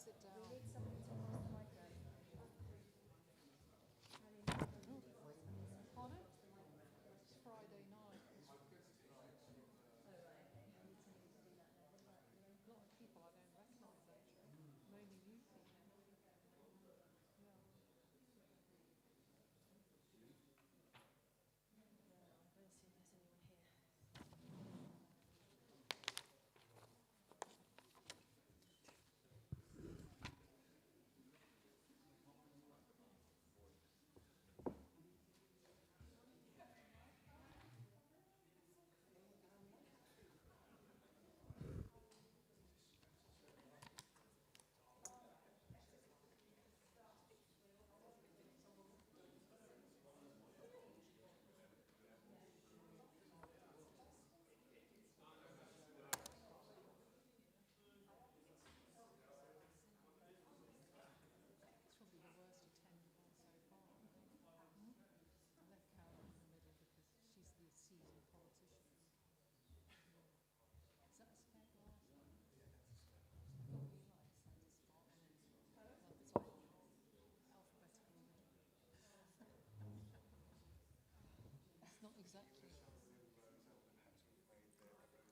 sit down. We need somebody to pass the microphone. Pardon? It's Friday night. A lot of people I don't recognise actually. Mainly you people. Yeah. I'm going to see if there's anyone here. It's probably the worst attended one so far, I think. I left Carol in the middle because she's the seasoned politician. Is that a spare glass? I thought you like centre spot. It's like alphabetical order. It's not exactly. What is this for? Is it right?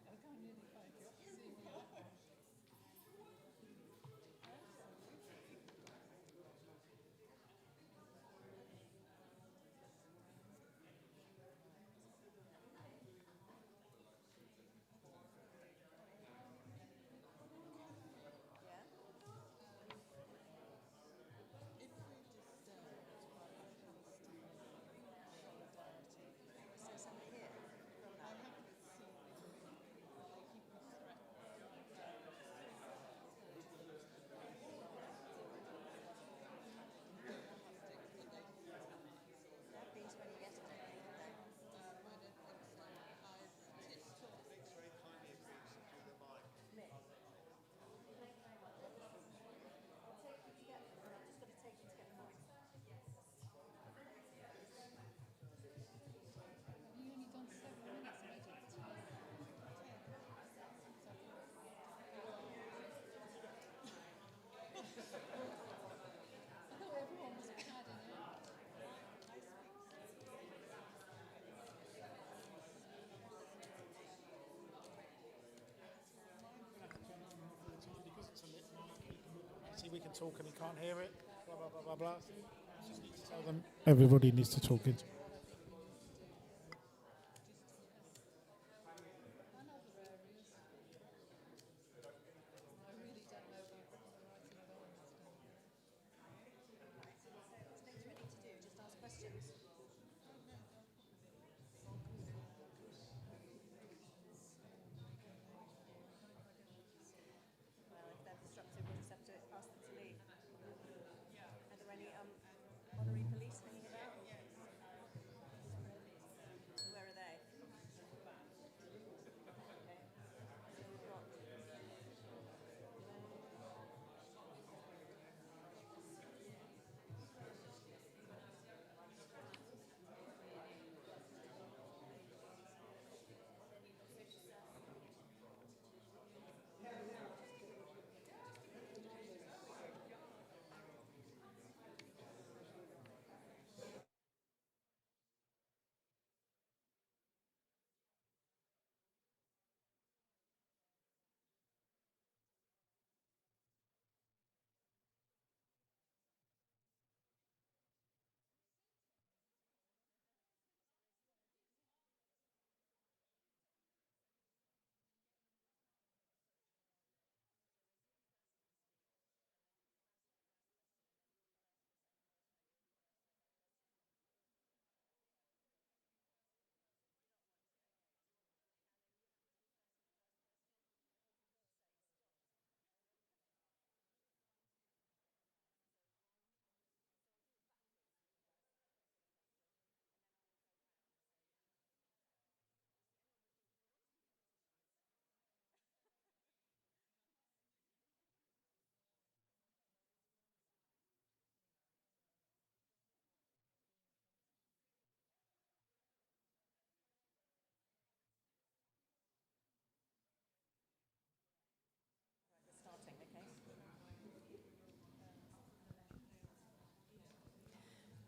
I can't nearly make it. See me that one. Yeah? If we're disturbed by the Palestinian solidarity, Is there somebody here from I that? haven't seen anything, but they keep on threatening. Hustings, but they They have been to any yesterday, haven't they? I don't think so. I tipped off. Nick. Thank you very much. I'll take you to get them, and I've just got to take you to get the mic. Have you only done 7 minutes? I did 10. 10. I thought everyone was padding out. See, we can talk and he can't hear it. Blah blah blah blah blah. Just need to tell them everybody needs to talk into. And other areas. I really don't know if I've got the right environment. There's things we need to do, just ask questions. Well, if they're disruptive, we'll just have to ask them to leave. Are there any honorary police hanging about?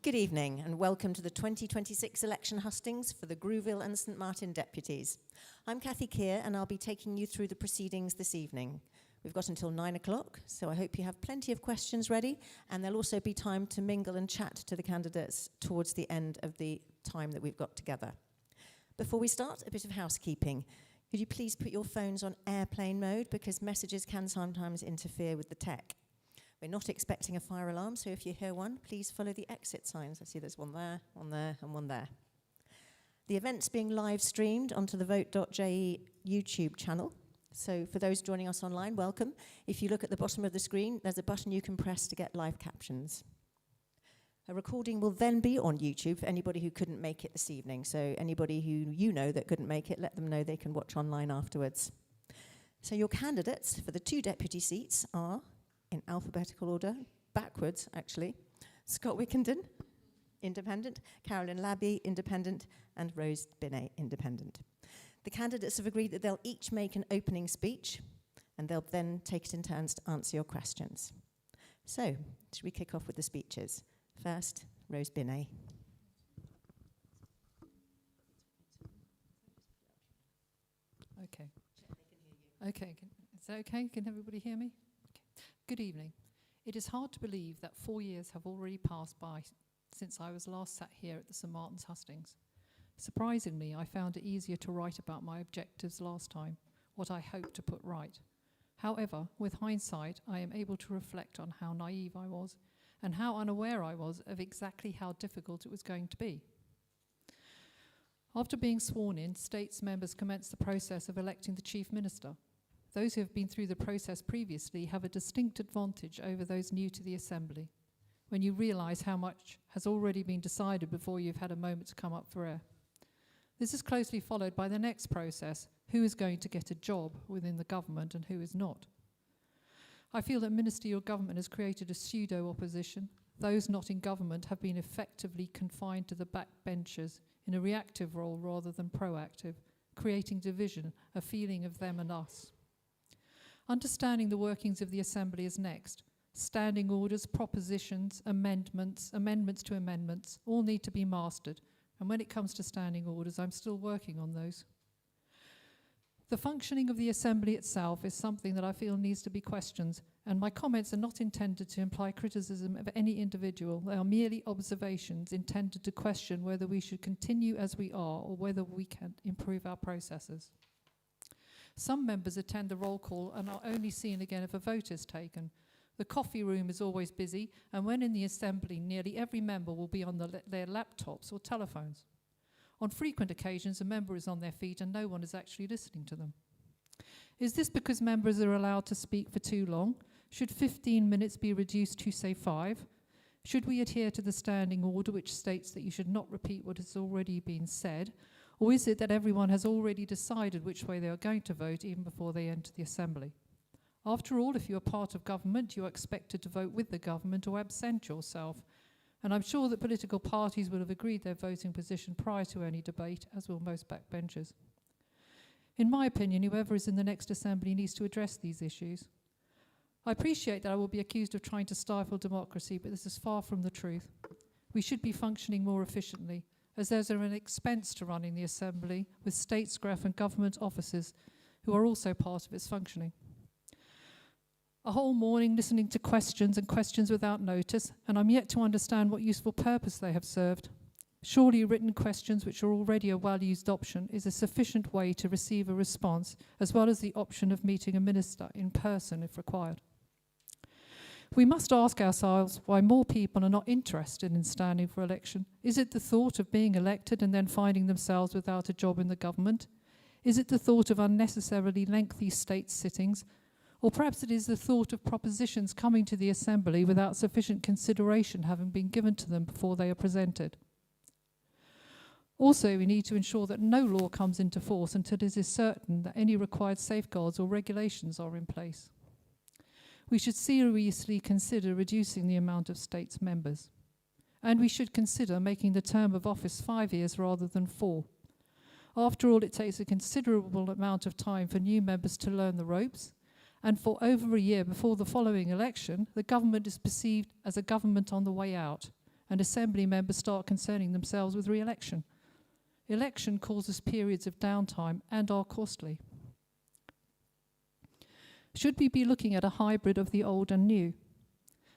Good evening and welcome to the 2026 election hustings for the Grouville and St Martin Deputies. I'm Cathy Keir and I'll be taking you through the proceedings this evening. We've got until 9 o'clock, so I hope you have plenty of questions ready, and there'll also be time to mingle and chat to the candidates towards the end of the time that we've got together. Before we start, a bit of housekeeping. Could you please put your phones on airplane mode because messages can sometimes interfere with the tech. We're not expecting a fire alarm, so if you hear one, please follow the exit signs. I see there's one there, and one there. The event's being live streamed onto the vote.je YouTube channel. So for those joining us online, welcome. If you look at the bottom of the screen, there's a button you can press to get live captions. A recording will then be on YouTube for anybody who couldn't make it this evening. So anybody who you know that couldn't make it, let them know they can watch online afterwards. So your candidates for the 2 deputy seats are, in alphabetical order, backwards actually, Scott Wickenden, Independent, Carolyn Labby, Independent, and Rose Binet, Independent. The candidates have agreed that they'll each make an opening speech, and they'll then take it in turns to answer your questions. So, should we kick off with the speeches? First, Rose Binet. Okay. Okay, is that okay? Can everybody hear me? Okay. Good evening. It is hard to believe that 4 years have already passed by since I was last sat here at the St Martin's Hustings. Surprisingly, I found it easier to write about my objectives last time, what I hoped to put right. However, with hindsight, I am able to reflect on how naive I was and how unaware I was of exactly how difficult it was going to be. After being sworn in, States members commenced the process of electing the Chief Minister. Those who have been through the process previously have a distinct advantage over those new to the Assembly, when you realise how much has already been decided before you've had a moment to come up for air. This is closely followed by the next process, who is going to get a job within the government and who is not. I feel that ministerial government has created a pseudo-opposition. Those not in government have been effectively confined to the backbenchers in a reactive role rather than proactive, creating division, a feeling of them and us. Understanding the workings of the Assembly is next. Standing orders, propositions, amendments to amendments all need to be mastered. And when it comes to standing orders, I'm still working on those. The functioning of the Assembly itself is something that I feel needs to be questioned, and my comments are not intended to imply criticism of any individual. They are merely observations intended to question whether we should continue as we are or whether we can improve our processes. Some members attend the roll call and are only seen again if a vote is taken. The coffee room is always busy, and when in the Assembly, nearly every member will be on their laptops or telephones. On frequent occasions, a member is on their feet and no one is actually listening to them. Is this because members are allowed to speak for too long? Should 15 minutes be reduced to, say, 5? Should we adhere to the standing order which states that you should not repeat what has already been said? Or is it that everyone has already decided which way they are going to vote even before they enter the Assembly? After all, if you are part of government, you are expected to vote with the government or absent yourself. And I'm sure that political parties will have agreed their voting position prior to any debate, as will most backbenchers. In my opinion, whoever is in the next Assembly needs to address these issues. I appreciate that I will be accused of trying to stifle democracy, but this is far from the truth. We should be functioning more efficiently, as there's an expense to running the Assembly with statescraft and government officers who are also part of its functioning. A whole morning listening to questions and questions without notice, and I'm yet to understand what useful purpose they have served. Surely written questions, which are already a well-used option, is a sufficient way to receive a response, as well as the option of meeting a minister in person if required. We must ask ourselves why more people are not interested in standing for election. Is it the thought of being elected and then finding themselves without a job in the government? Is it the thought of unnecessarily lengthy state sittings? Or perhaps it is the thought of propositions coming to the Assembly without sufficient consideration having been given to them before they are presented. Also, we need to ensure that no law comes into force until it is certain that any required safeguards or regulations are in place. We should seriously consider reducing the amount of states members. And we should consider making the term of office 5 years rather than 4. After all, it takes a considerable amount of time for new members to learn the ropes, and for over a year before the following election, the government is perceived as a government on the way out, and Assembly members start concerning themselves with re-election. Election causes periods of downtime and are costly. Should we be looking at a hybrid of the old and new?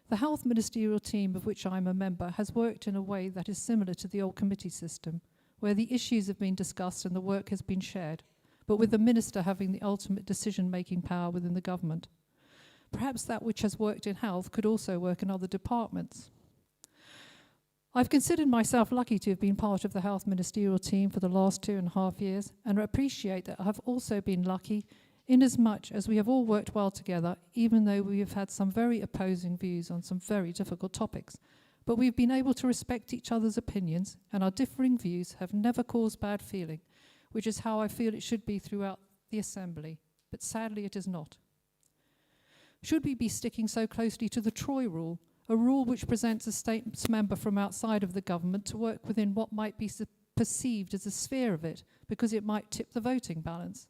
The health ministerial team, of which I am a member, has worked in a way that is similar to the old committee system, where the issues have been discussed and the work has been shared, but with the minister having the ultimate decision-making power within the government. Perhaps that which has worked in health could also work in other departments. I've considered myself lucky to have been part of the health ministerial team for the last 2.5 years, and appreciate that I have also been lucky in as much as we have all worked well together, even though we have had some very opposing views on some very difficult topics. But we've been able to respect each other's opinions, and our differing views have never caused bad feeling, which is how I feel it should be throughout the Assembly, but sadly it is not. Should we be sticking so closely to the Troy rule, a rule which presents a states member from outside of the government to work within what might be perceived as a sphere of it, because it might tip the voting balance?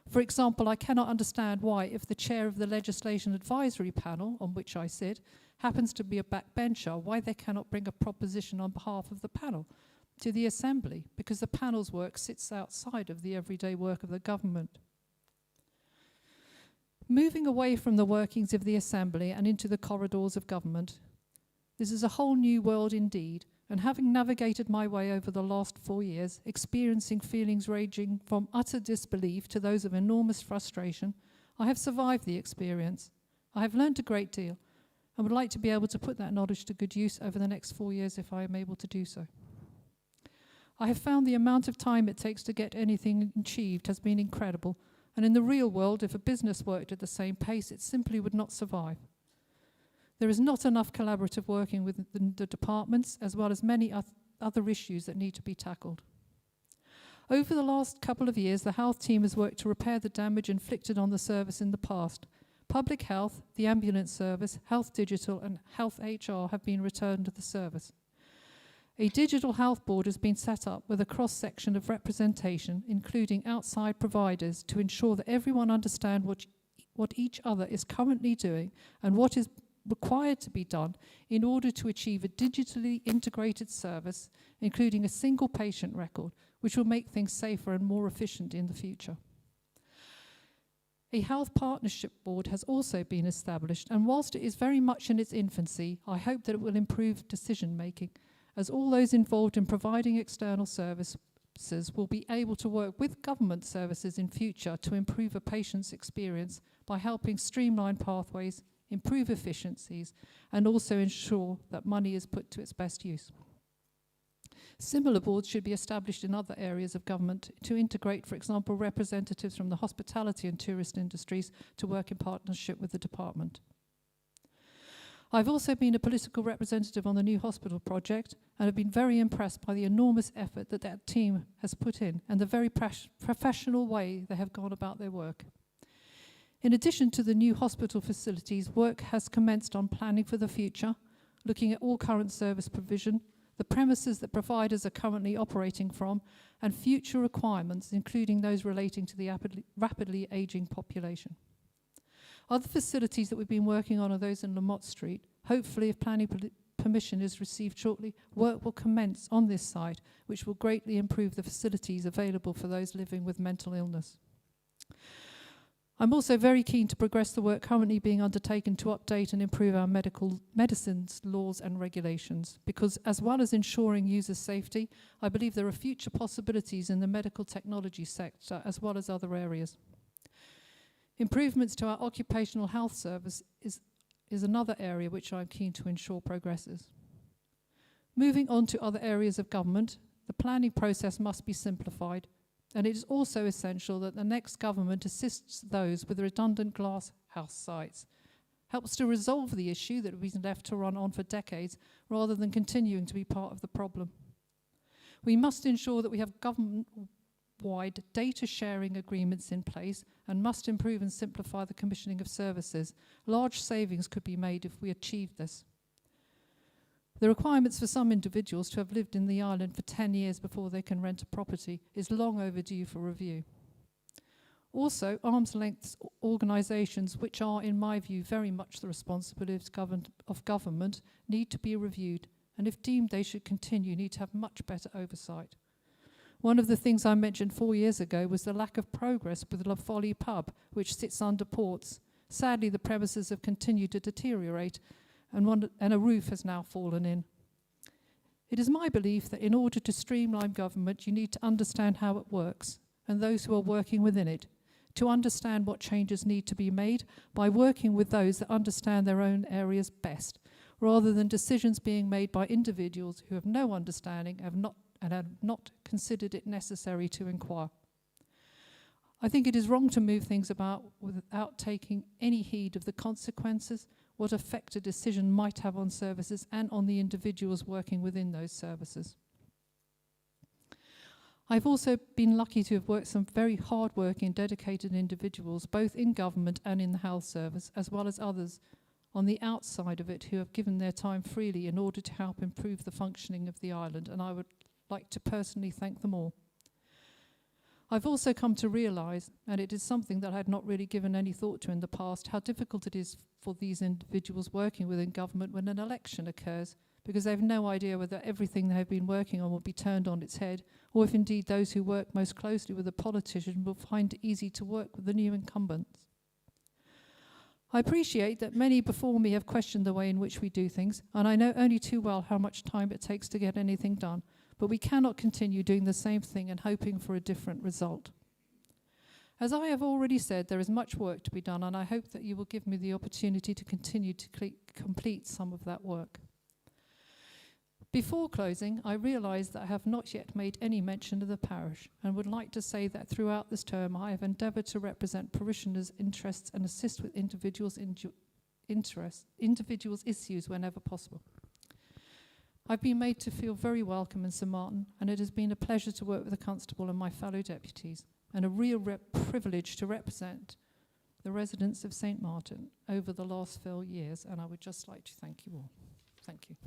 For example, I cannot understand why, if the chair of the Legislation Advisory Panel, on which I sit, happens to be a backbencher, why they cannot bring a proposition on behalf of the panel to the Assembly, because the panel's work sits outside of the everyday work of the government. Moving away from the workings of the Assembly and into the corridors of government, this is a whole new world indeed, and having navigated my way over the last 4 years, experiencing feelings ranging from utter disbelief to those of enormous frustration, I have survived the experience. I have learned a great deal, and would like to be able to put that knowledge to good use over the next 4 years if I am able to do so. I have found the amount of time it takes to get anything achieved has been incredible, and in the real world, if a business worked at the same pace, it simply would not survive. There is not enough collaborative working with the departments, as well as many other issues that need to be tackled. Over the last couple of years, the health team has worked to repair the damage inflicted on the service in the past. Public health, the ambulance service, health digital, and health HR have been returned to the service. A digital health board has been set up with a cross-section of representation, including outside providers, to ensure that everyone understands what each other is currently doing and what is required to be done in order to achieve a digitally integrated service, including a single patient record, which will make things safer and more efficient in the future. A health partnership board has also been established, and whilst it is very much in its infancy, I hope that it will improve decision making, as all those involved in providing external services will be able to work with government services in future to improve a patient's experience by helping streamline pathways, improve efficiencies, and also ensure that money is put to its best use. Similar boards should be established in other areas of government to integrate, for example, representatives from the hospitality and tourist industries to work in partnership with the department. I've also been a political representative on the new hospital project and have been very impressed by the enormous effort that team has put in and the very professional way they have gone about their work. In addition to the new hospital facilities, work has commenced on planning for the future, looking at all current service provision, the premises that providers are currently operating from, and future requirements, including those relating to the rapidly ageing population. Other facilities that we've been working on are those in Lamott Street. Hopefully, if planning permission is received shortly, work will commence on this site, which will greatly improve the facilities available for those living with mental illness. I'm also very keen to progress the work currently being undertaken to update and improve our medicines laws and regulations, because as well as ensuring user safety, I believe there are future possibilities in the medical technology sector as well as other areas. Improvements to our occupational health service is another area which I'm keen to ensure progresses. Moving on to other areas of government, the planning process must be simplified, and it is also essential that the next government assists those with redundant glass house sites, helps to resolve the issue that has been left to run on for decades rather than continuing to be part of the problem. We must ensure that we have government-wide data sharing agreements in place and must improve and simplify the commissioning of services. Large savings could be made if we achieve this. The requirements for some individuals to have lived in the island for 10 years before they can rent a property is long overdue for review. Also, arm's length organisations, which are, in my view, very much the responsibility of government, need to be reviewed and if deemed they should continue, need to have much better oversight. One of the things I mentioned 4 years ago was the lack of progress with La Folie pub, which sits under ports. Sadly, the premises have continued to deteriorate, and a roof has now fallen in. It is my belief that in order to streamline government, you need to understand how it works, and those who are working within it, to understand what changes need to be made by working with those that understand their own areas best, rather than decisions being made by individuals who have no understanding have not considered it necessary to inquire. I think it is wrong to move things about without taking any heed of the consequences, what effect a decision might have on services and on the individuals working within those services. I've also been lucky to have worked with some very hard-working, dedicated individuals, both in government and in the health service, as well as others on the outside of it who have given their time freely in order to help improve the functioning of the island, and I would like to personally thank them all. I've also come to realise, and it is something that I had not really given any thought to in the past, how difficult it is for these individuals working within government when an election occurs, because they have no idea whether everything they have been working on will be turned on its head, or if indeed those who work most closely with a politician will find it easy to work with the new incumbents. I appreciate that many before me have questioned the way in which we do things, and I know only too well how much time it takes to get anything done, but we cannot continue doing the same thing and hoping for a different result. As I have already said, there is much work to be done, and I hope that you will give me the opportunity to continue to complete some of that work. Before closing, I realise that I have not yet made any mention of the parish, and would like to say that throughout this term I have endeavoured to represent parishioners' interests and assist with individuals' issues whenever possible. I've been made to feel very welcome in St Martin, and it has been a pleasure to work with the constable and my fellow deputies, and a real privilege to represent the residents of St Martin over the last few years, and I would just like to thank you all. Thank you.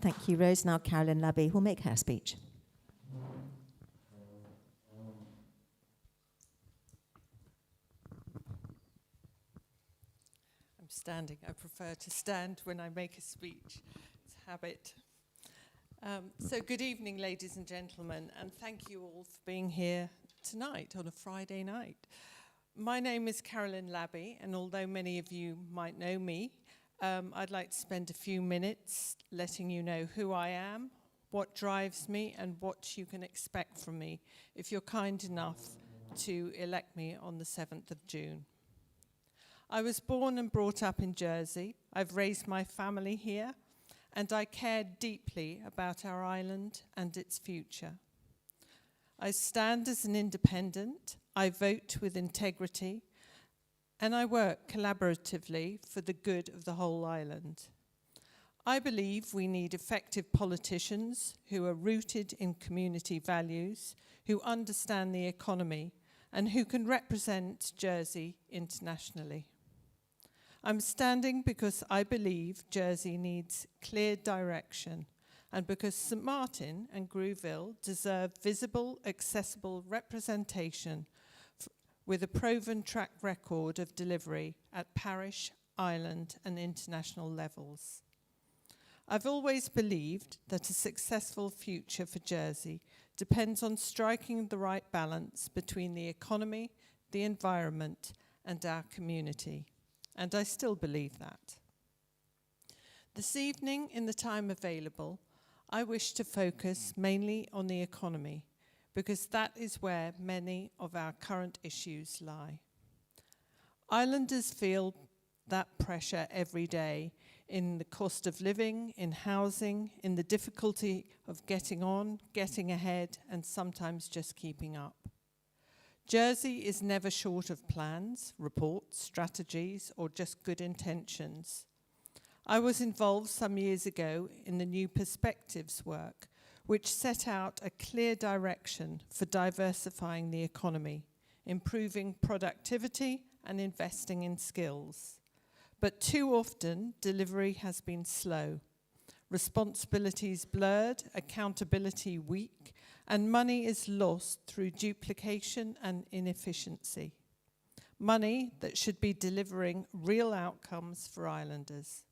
Thank you, Rose. Now Carolyn Labby will make her speech. I'm standing. I prefer to stand when I make a speech. It's a habit. So good evening, ladies and gentlemen, and thank you all for being here tonight on a Friday night. My name is Carolyn Labby, and although many of you might know me, I'd like to spend a few minutes letting you know who I am, what drives me, and what you can expect from me if you're kind enough to elect me on the 7th of June. I was born and brought up in Jersey. I've raised my family here, and I care deeply about our island and its future. I stand as an independent, I vote with integrity, and I work collaboratively for the good of the whole island. I believe we need effective politicians who are rooted in community values, who understand the economy, and who can represent Jersey internationally. I'm standing because I believe Jersey needs clear direction, and because St Martin and Grouville deserve visible, accessible representation with a proven track record of delivery at parish, island, and international levels. I've always believed that a successful future for Jersey depends on striking the right balance between the economy, the environment, and our community. And I still believe that. This evening, in the time available, I wish to focus mainly on the economy, because that is where many of our current issues lie. Islanders feel that pressure every day in the cost of living, in housing, in the difficulty of getting on, getting ahead, and sometimes just keeping up. Jersey is never short of plans, reports, strategies, or just good intentions. I was involved some years ago in the New Perspectives work, which set out a clear direction for diversifying the economy, improving productivity, and investing in skills. But too often, delivery has been slow, responsibilities blurred, accountability weak, and money is lost through duplication and inefficiency. Money that should be delivering real outcomes for islanders.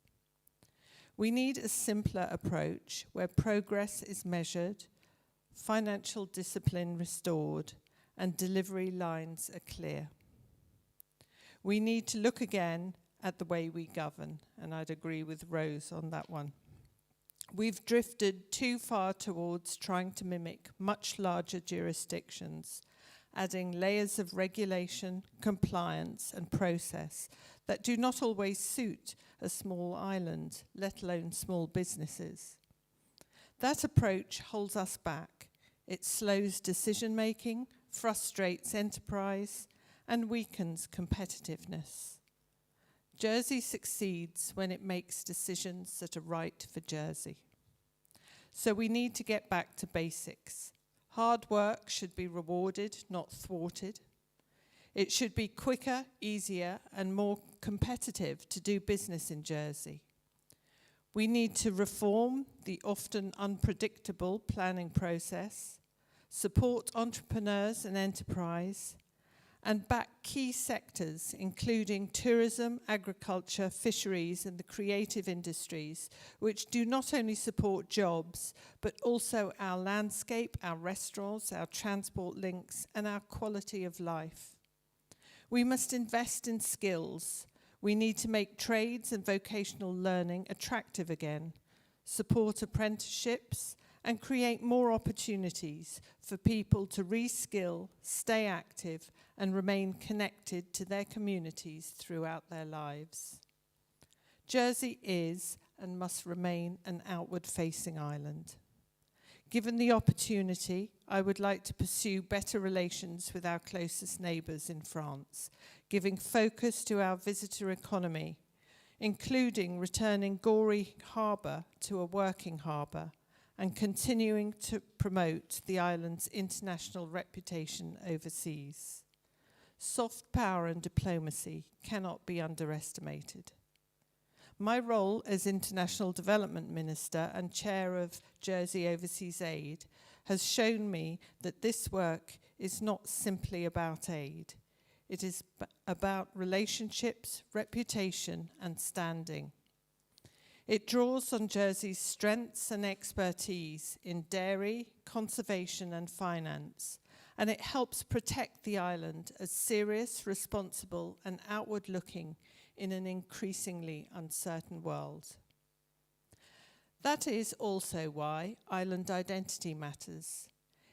We need a simpler approach where progress is measured, financial discipline restored, and delivery lines are clear. We need to look again at the way we govern, and I'd agree with Rose on that one. We've drifted too far towards trying to mimic much larger jurisdictions, adding layers of regulation, compliance, and process that do not always suit a small island, let alone small businesses. That approach holds us back. It slows decision-making, frustrates enterprise, and weakens competitiveness. Jersey succeeds when it makes decisions that are right for Jersey. So we need to get back to basics. Hard work should be rewarded, not thwarted. It should be quicker, easier, and more competitive to do business in Jersey. We need to reform the often unpredictable planning process, support entrepreneurs and enterprise, and back key sectors, including tourism, agriculture, fisheries, and the creative industries, which do not only support jobs, but also our landscape, our restaurants, our transport links, and our quality of life. We must invest in skills. We need to make trades and vocational learning attractive again, support apprenticeships, and create more opportunities for people to reskill, stay active, and remain connected to their communities throughout their lives. Jersey is and must remain an outward-facing island. Given the opportunity, I would like to pursue better relations with our closest neighbours in France, giving focus to our visitor economy, including returning Gorey Harbour to a working harbour, and continuing to promote the island's international reputation overseas. Soft power and diplomacy cannot be underestimated. My role as International Development Minister and Chair of Jersey Overseas Aid has shown me that this work is not simply about aid. It is about relationships, reputation, and standing. It draws on Jersey's strengths and expertise in dairy, conservation, and finance, and it helps protect the island as serious, responsible, and outward-looking in an increasingly uncertain world. That is also why island identity matters.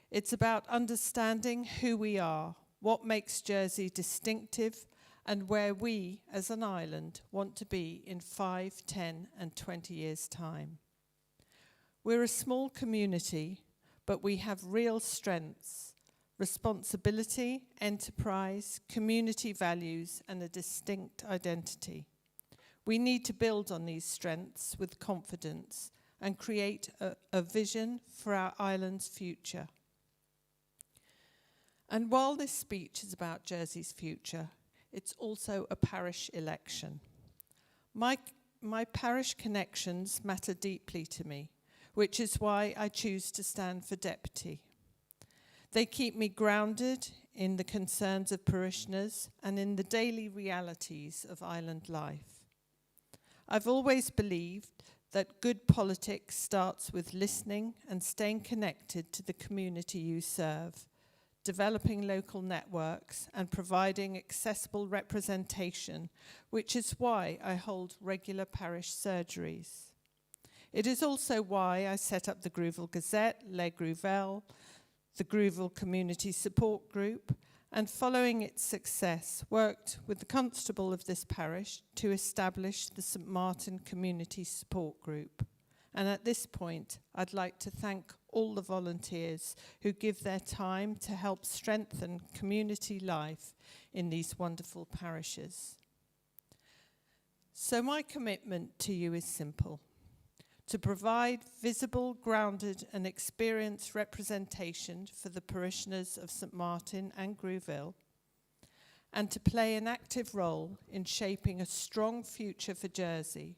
It's about understanding who we are, what makes Jersey distinctive, and where we, as an island, want to be in 5, 10, and 20 years' time. We're a small community, but we have real strengths: responsibility, enterprise, community values, and a distinct identity. We need to build on these strengths with confidence and create a vision for our island's future. And while this speech is about Jersey's future, it's also a parish election. My parish connections matter deeply to me, which is why I choose to stand for deputy. They keep me grounded in the concerns of parishioners and in the daily realities of island life. I've always believed that good politics starts with listening and staying connected to the community you serve, developing local networks and providing accessible representation, which is why I hold regular parish surgeries. It is also why I set up the Grouville Gazette, Les Grouvelles, the Grouville Community Support Group, and following its success, worked with the constable of this parish to establish the St Martin Community Support Group. And at this point, I'd like to thank all the volunteers who give their time to help strengthen community life in these wonderful parishes. So my commitment to you is simple: to provide visible, grounded, and experienced representation for the parishioners of St Martin and Grouville, and to play an active role in shaping a strong future for Jersey,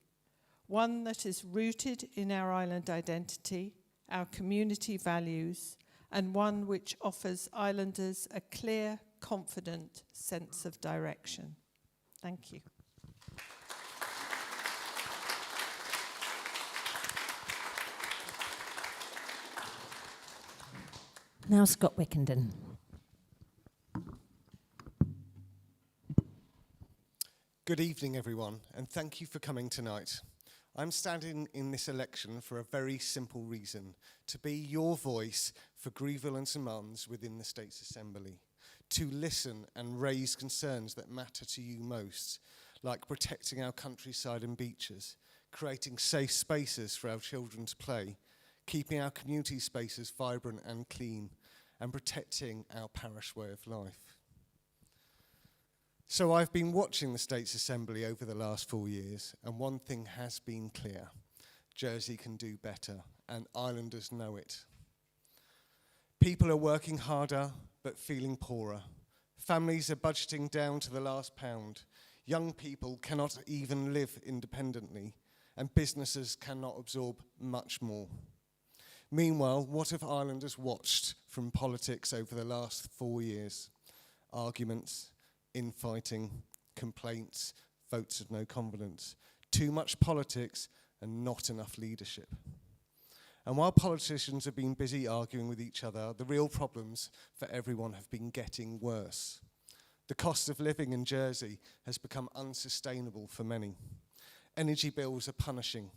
one that is rooted in our island identity, our community values, and one which offers islanders a clear, confident sense of direction. Thank you. Now Scott Wickenden. Good evening, everyone, and thank you for coming tonight. I'm standing in this election for a very simple reason: to be your voice for Grouville and St within the States Assembly, to listen and raise concerns that matter to you most, like protecting our countryside and beaches, creating safe spaces for our children to play, keeping our community spaces vibrant and clean, and protecting our parish way of life. So I've been watching the States Assembly over the last 4 years, and one thing has been clear: Jersey can do better, and islanders know it. People are working harder, but feeling poorer. Families are budgeting down to the last pound. Young people cannot even live independently, and businesses cannot absorb much more. Meanwhile, what have islanders watched from politics over the last 4 years? Arguments, infighting, complaints, votes of no confidence, too much politics and not enough leadership. And while politicians have been busy arguing with each other, the real problems for everyone have been getting worse. The cost of living in Jersey has become unsustainable for many. Energy bills are punishing.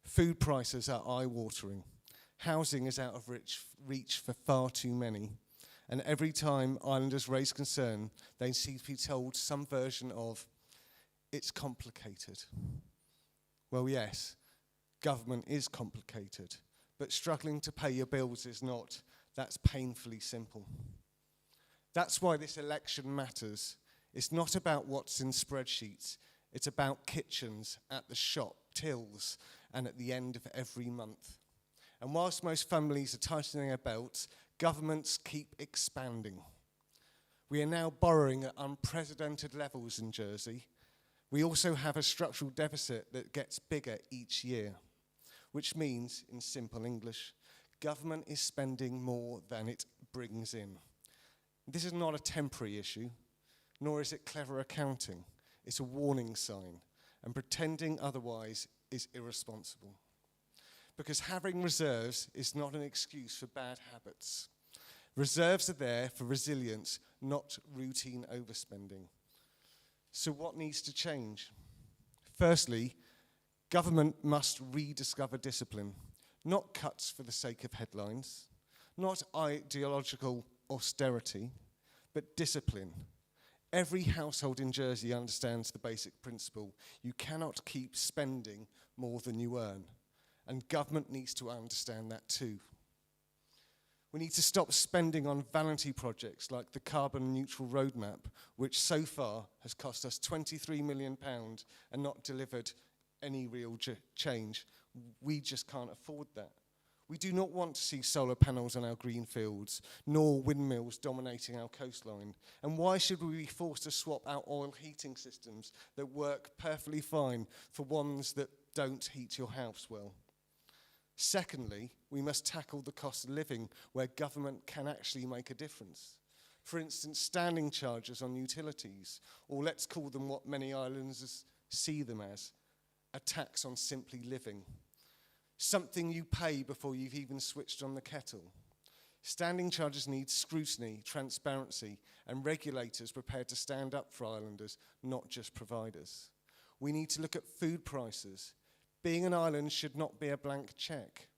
Food prices are eye-watering. Housing is out of reach for far too many. And every time islanders raise concern, they seem to be told some version of, it's complicated. Well, yes, government is complicated, but struggling to pay your bills is not. That's painfully simple. That's why this election matters. It's not about what's in spreadsheets. It's about kitchens at the shop, tills, and at the end of every month. And whilst most families are tightening their belts, governments keep expanding. We are now borrowing at unprecedented levels in Jersey. We also have a structural deficit that gets bigger each year, which means, in simple English, government is spending more than it brings in. This is not a temporary issue, nor is it clever accounting. It's a warning sign, and pretending otherwise is irresponsible. Because having reserves is not an excuse for bad habits. Reserves are there for resilience, not routine overspending. So what needs to change? Firstly, government must rediscover discipline, not cuts for the sake of headlines, not ideological austerity, but discipline. Every household in Jersey understands the basic principle: you cannot keep spending more than you earn. And government needs to understand that too. We need to stop spending on vanity projects like the carbon neutral roadmap, which so far has cost us £23 million and not delivered any real change. We just can't afford that. We do not want to see solar panels on our green fields, nor windmills dominating our coastline. And why should we be forced to swap out oil heating systems that work perfectly fine for ones that don't heat your house well? Secondly, we must tackle the cost of living where government can actually make a difference. For instance, standing charges on utilities, or let's call them what many islanders see them as, a tax on simply living. Something you pay before you've even switched on the kettle. Standing charges need scrutiny, transparency, and regulators prepared to stand up for islanders, not just providers. We need to look at food prices. Being an island should not be a blank check.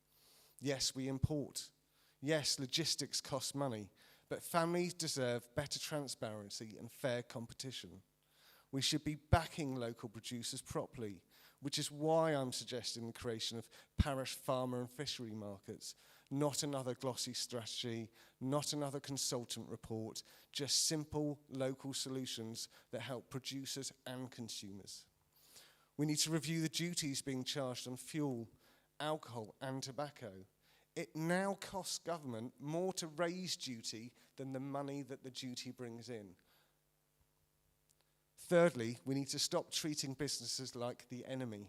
Yes, we import. Yes, logistics cost money, but families deserve better transparency and fair competition. We should be backing local producers properly, which is why I'm suggesting the creation of parish farmer and fishery markets, not another glossy strategy, not another consultant report, just simple local solutions that help producers and consumers. We need to review the duties being charged on fuel, alcohol, and tobacco. It now costs government more to raise duty than the money that the duty brings in. Thirdly, we need to stop treating businesses like the enemy.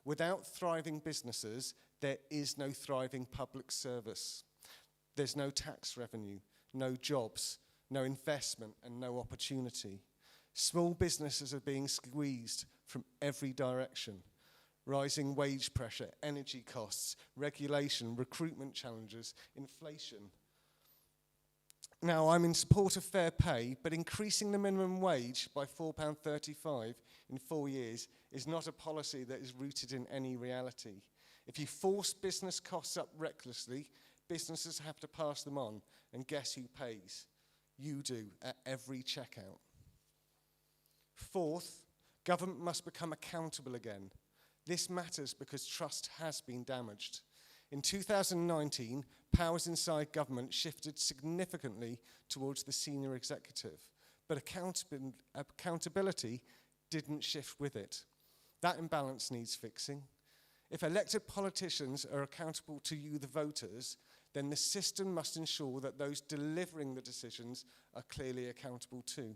Without thriving businesses, there is no thriving public service. There's no tax revenue, no jobs, no investment, and no opportunity. Small businesses are being squeezed from every direction. Rising wage pressure, energy costs, regulation, recruitment challenges, inflation. Now, I'm in support of fair pay, but increasing the minimum wage by £4.35 in 4 years is not a policy that is rooted in any reality. If you force business costs up recklessly, businesses have to pass them on, and guess who pays? You do, at every checkout. Fourth, government must become accountable again. This matters because trust has been damaged. In 2019, powers inside government shifted significantly towards the senior executive, but accountability didn't shift with it. That imbalance needs fixing. If elected politicians are accountable to you, the voters, then the system must ensure that those delivering the decisions are clearly accountable too.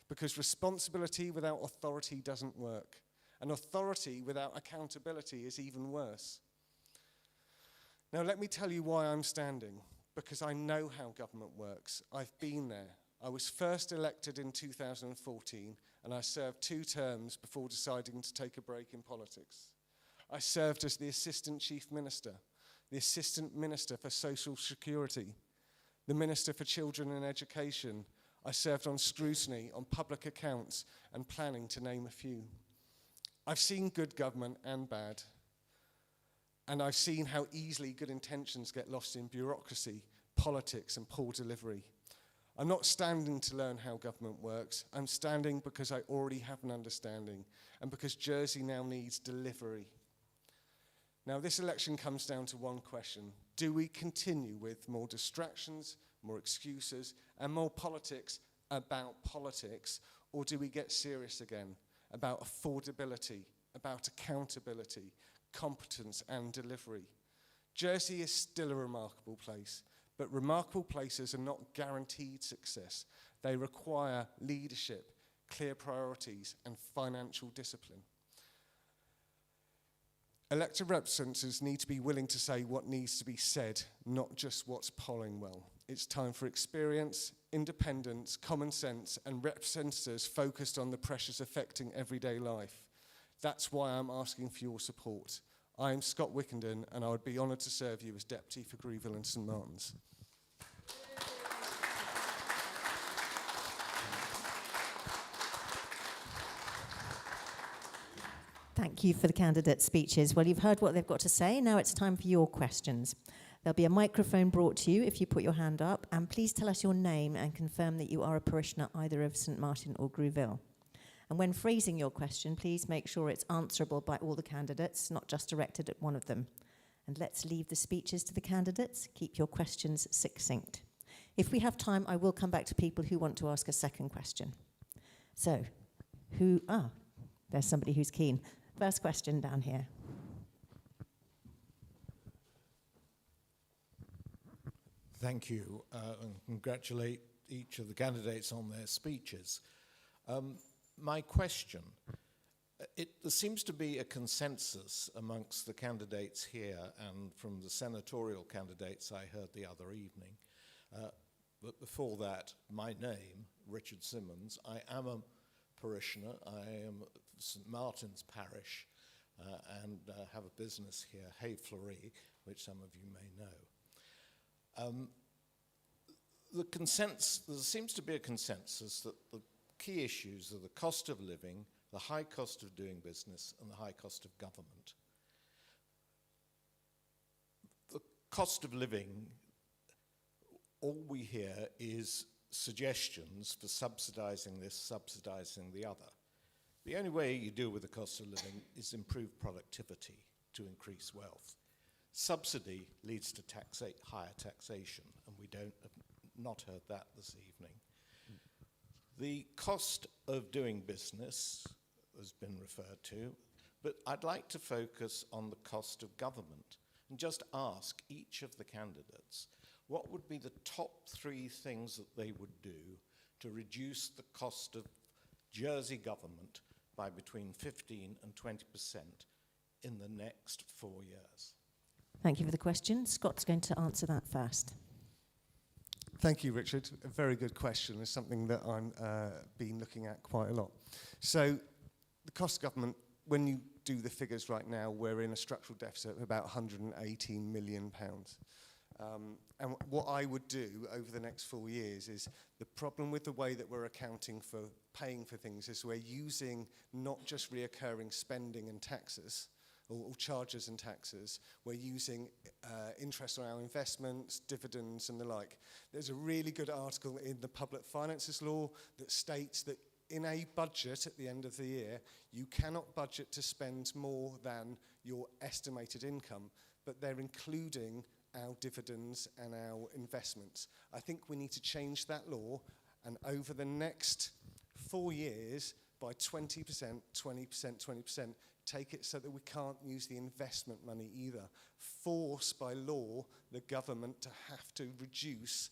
Because responsibility without authority doesn't work, and authority without accountability is even worse. Now let me tell you why I'm standing, because I know how government works. I've been there. I was first elected in 2014, and I served 2 terms before deciding to take a break in politics. I served as the Assistant Chief Minister, the Assistant Minister for Social Security, the Minister for Children and Education. I served on scrutiny, on public accounts, and planning, to name a few. I've seen good government and bad, and I've seen how easily good intentions get lost in bureaucracy, politics, and poor delivery. I'm not standing to learn how government works. I'm standing because I already have an understanding, and because Jersey now needs delivery. Now, this election comes down to one question. Do we continue with more distractions, more excuses, and more politics about politics, or do we get serious again about affordability, about accountability, competence, and delivery? Jersey is still a remarkable place, but remarkable places are not guaranteed success. They require leadership, clear priorities, and financial discipline. Elected representatives need to be willing to say what needs to be said, not just what's polling well. It's time for experience, independence, common sense, and representatives focused on the pressures affecting everyday life. That's why I'm asking for your support. I'm Scott Wickenden, and I would be honoured to serve you as Deputy for Grouville and St Martin's. Thank you for the candidates' speeches. Well, you've heard what they've got to say. Now it's time for your questions. There'll be a microphone brought to you if you put your hand up, and please tell us your name and confirm that you are a parishioner either of St Martin or Grouville. And when phrasing your question, please make sure it's answerable by all the candidates, not just directed at one of them. And let's leave the speeches to the candidates. Keep your questions succinct. If we have time, I will come back to people who want to ask a second question. So, there's somebody who's keen. First question down here. Thank you, and congratulate each of the candidates on their speeches. My question, there seems to be a consensus amongst the candidates here and from the senatorial candidates I heard the other evening. But before that, my name, Richard Simmons, I am a parishioner. I am St Martin's parish and have a business here, Hay Fleury, which some of you may know. There seems to be a consensus that the key issues are the cost of living, the high cost of doing business, and the high cost of government. The cost of living, all we hear is suggestions for subsidising this, subsidising the other. The only way you deal with the cost of living is improve productivity to increase wealth. Subsidy leads to higher taxation, and we have not heard that this evening. The cost of doing business has been referred to, but I'd like to focus on the cost of government and just ask each of the candidates what would be the top 3 things that they would do to reduce the cost of Jersey government by between 15 and 20% in the next 4 years. Thank you for the question. Scott's going to answer that first. Thank you, Richard. A very good question. It's something that I'm been looking at quite a lot. So the cost of government, when you do the figures right now, we're in a structural deficit of about 118 million pounds. And what I would do over the next 4 years is, the problem with the way that we're accounting for paying for things is we're using not just reoccurring spending and taxes, or charges and taxes, we're using interest on our investments, dividends and the like. There's a really good article in the Public Finances Law that states that in a budget at the end of the year, you cannot budget to spend more than your estimated income, but they're including our dividends and our investments. I think we need to change that law, and over the next 4 years, by 20%, 20%, 20%, take it so that we can't use the investment money either. Force by law the government to have to reduce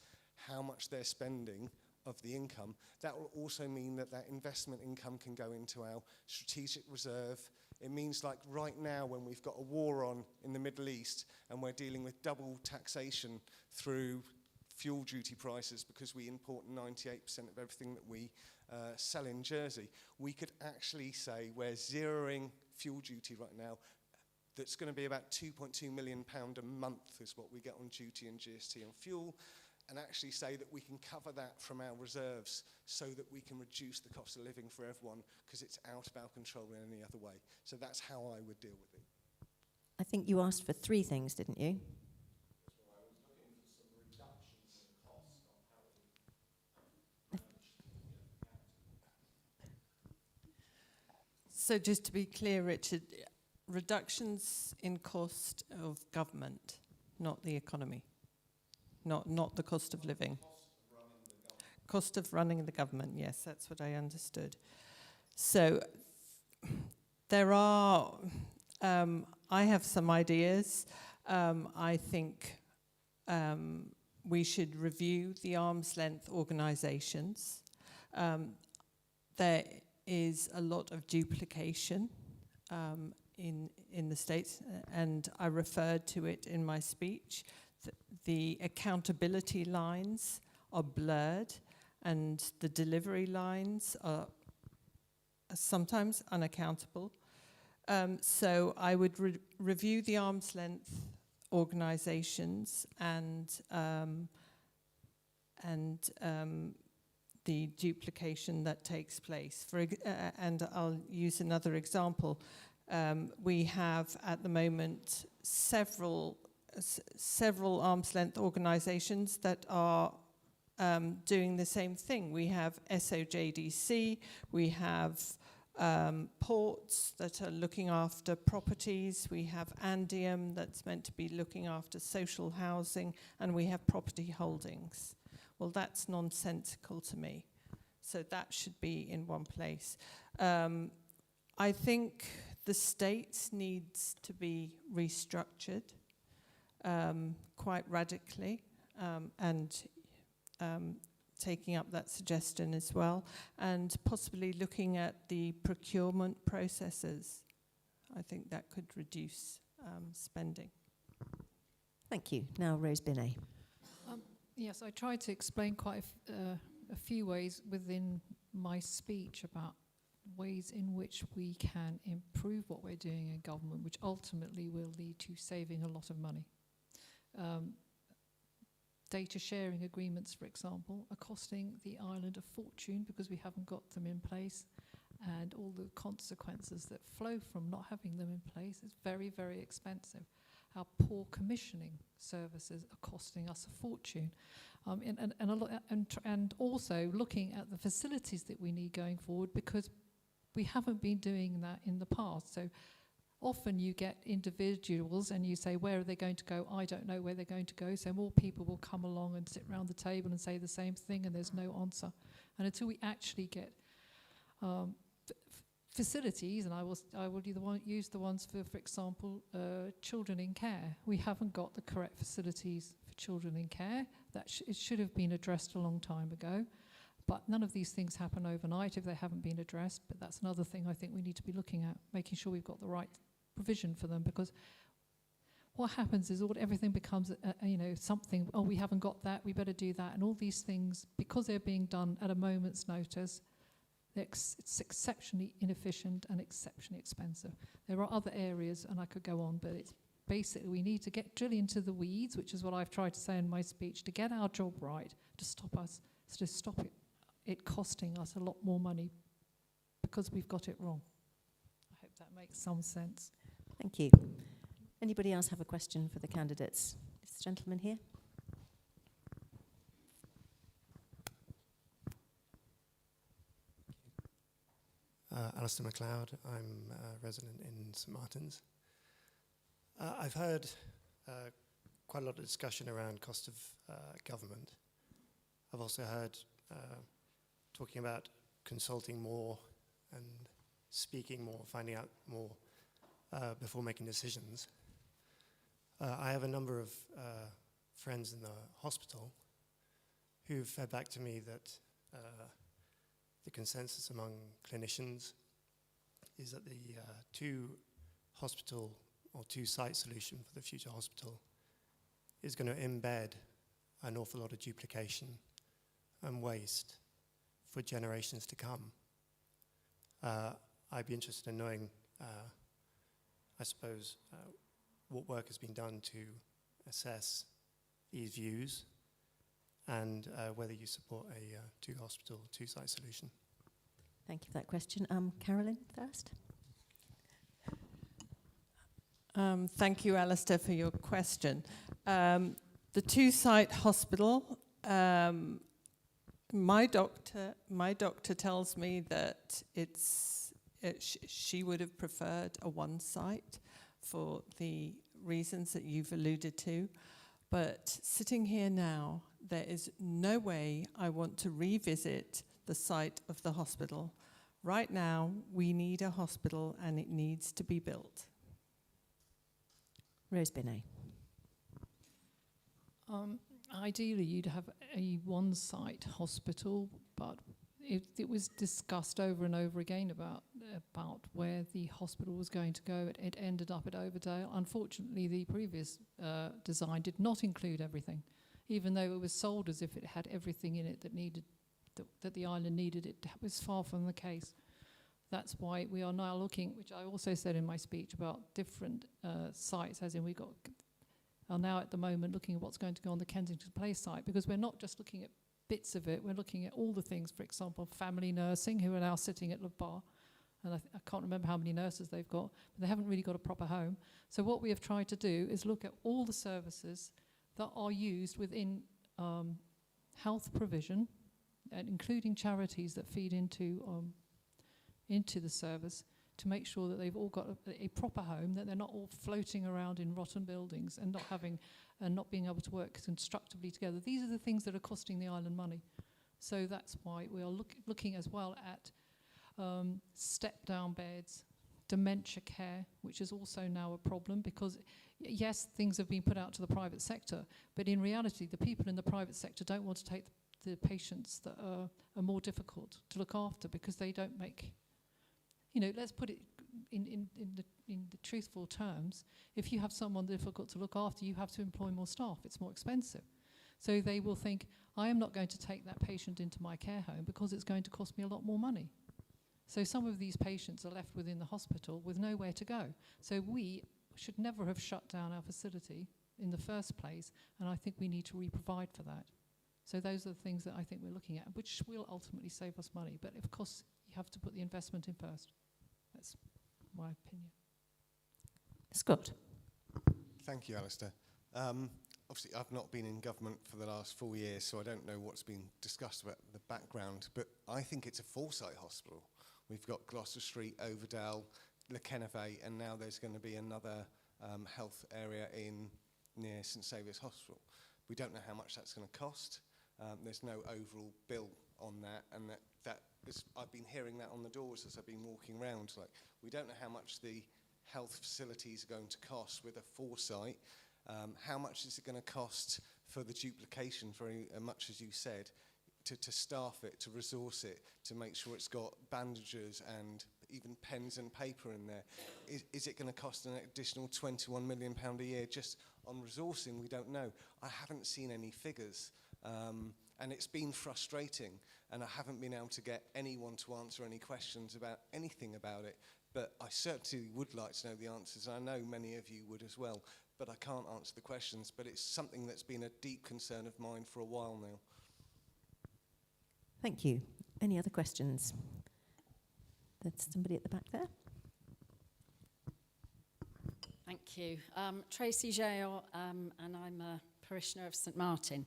how much they're spending of the income. That will also mean that that investment income can go into our strategic reserve. It means, like right now, when we've got a war on in the Middle East and we're dealing with double taxation through fuel duty prices because we import 98% of everything that we sell in Jersey, we could actually say we're zeroing fuel duty right now. That's going to be about £2.2 million a month is what we get on duty and GST on fuel, and actually say that we can cover that from our reserves so that we can reduce the cost of living for everyone, because it's out of our control in any other way. So that's how I would deal with it. I think you asked for 3 things, didn't you? So just to be clear, Richard, reductions in cost of government, not the economy, not the cost of living. Cost of running the government, yes, that's what I understood. So there are, I have some ideas. I think we should review the arm's length organisations. There is a lot of duplication in the States, and I referred to it in my speech. The accountability lines are blurred, and the delivery lines are sometimes unaccountable. So I would review the arm's length organisations and the duplication that takes place. And I'll use another example. We have at the moment several arm's length organisations that are doing the same thing. We have SOJDC, we have ports that are looking after properties, we have Andium that's meant to be looking after social housing, and we have property holdings. Well, that's nonsensical to me. So that should be in one place. I think the state needs to be restructured quite radically, and taking up that suggestion as well, and possibly looking at the procurement processes. I think that could reduce spending. Thank you. Now, Rose Binet. Yes, I tried to explain quite a few ways within my speech about ways in which we can improve what we're doing in government, which ultimately will lead to saving a lot of money. Data sharing agreements, for example, are costing the island a fortune because we haven't got them in place, and all the consequences that flow from not having them in place is very, very expensive. Our poor commissioning services are costing us a fortune. And also looking at the facilities that we need going forward, because we haven't been doing that in the past. So often you get individuals and you say, where are they going to go? I don't know where they're going to go. So more people will come along and sit around the table and say the same thing, and there's no answer. And until we actually get facilities, and I will use the ones for example, children in care. We haven't got the correct facilities for children in care. It should have been addressed a long time ago. But none of these things happen overnight if they haven't been addressed. But that's another thing I think we need to be looking at, making sure we've got the right provision for them, because what happens is everything becomes, something, oh, we haven't got that, we better do that. And all these things, because they're being done at a moment's notice, it's exceptionally inefficient and exceptionally expensive. There are other areas, and I could go on, but it's basically we need to drill into the weeds, which is what I've tried to say in my speech, to get our job right, to stop it costing us a lot more money because we've got it wrong. I hope that makes some sense. Thank you. Anybody else have a question for the candidates? This gentleman here. Alistair MacLeod. I'm a resident in St Martin's. I've heard quite a lot of discussion around cost of government. I've also heard talking about consulting more and speaking more, finding out more before making decisions. I have a number of friends in the hospital who've fed back to me that the consensus among clinicians is that the two-site solution for the future hospital is going to embed an awful lot of duplication and waste for generations to come. I'd be interested in knowing, I suppose, what work has been done to assess these views and whether you support a two-hospital, two-site solution. Thank you for that question. Carolyn first. Thank you, Alistair, for your question. The two-site hospital, my doctor tells me that she would have preferred a one-site for the reasons that you've alluded to. But sitting here now, there is no way I want to revisit the site of the hospital. Right now, we need a hospital and it needs to be built. Rose Binet. Ideally, you'd have a one-site hospital, but it was discussed over and over again about where the hospital was going to go. It ended up at Overdale. Unfortunately, the previous design did not include everything, even though it was sold as if it had everything in it that the island needed. It was far from the case. That's why we are now looking, which I also said in my speech, about different sites, as in are now at the moment looking at what's going to go on the Kensington Place site, because we're not just looking at bits of it, we're looking at all the things. For example, family nursing, who are now sitting at Le Bar, and I can't remember how many nurses they've got, but they haven't really got a proper home. So what we have tried to do is look at all the services that are used within health provision, and including charities that feed into the service, to make sure that they've all got a proper home, that they're not all floating around in rotten buildings and not being able to work constructively together. These are the things that are costing the island money. So that's why we are looking as well at step-down beds, dementia care, which is also now a problem, because yes, things have been put out to the private sector, but in reality, the people in the private sector don't want to take the patients that are more difficult to look after, because they don't make, let's put it in the truthful terms. If you have someone difficult to look after, you have to employ more staff. It's more expensive. So they will think, I am not going to take that patient into my care home because it's going to cost me a lot more money. So some of these patients are left within the hospital with nowhere to go. So we should never have shut down our facility in the first place, and I think we need to re-provide for that. So those are the things that I think we're looking at, which will ultimately save us money. But of course, you have to put the investment in first. That's my opinion. Scott. Thank you, Alistair. Obviously, I've not been in government for the last 4 years, so I don't know what's been discussed about the background, but I think it's a four-site hospital. We've got Gloucester Street, Overdale, Le Kennevet, and now there's going to be another health area near St Saviour's Hospital. We don't know how much that's going to cost. There's no overall bill on that, and I've been hearing that on the doors as I've been walking around. Like, we don't know how much the health facilities are going to cost with a four-site. How much is it going to cost for the duplication, for much as you said, to staff it, to resource it, to make sure it's got bandages and even pens and paper in there. Is it going to cost an additional £21 million a year just on resourcing? We don't know. I haven't seen any figures, and it's been frustrating, and I haven't been able to get anyone to answer any questions about anything about it. But I certainly would like to know the answers. I know many of you would as well, but I can't answer the questions. But it's something that's been a deep concern of mine for a while now. Thank you. Any other questions? There's somebody at the back there. Thank you. Tracy Jail, and I'm a parishioner of St Martin.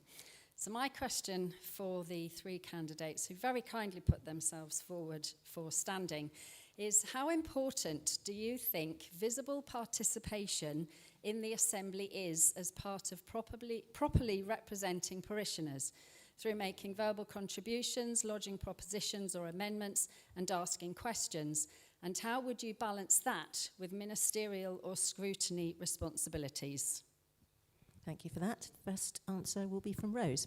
So my question for the three candidates who very kindly put themselves forward for standing is, how important do you think visible participation in the assembly is as part of properly representing parishioners through making verbal contributions, lodging propositions or amendments and asking questions? And how would you balance that with ministerial or scrutiny responsibilities? Thank you for that. First answer will be from Rose.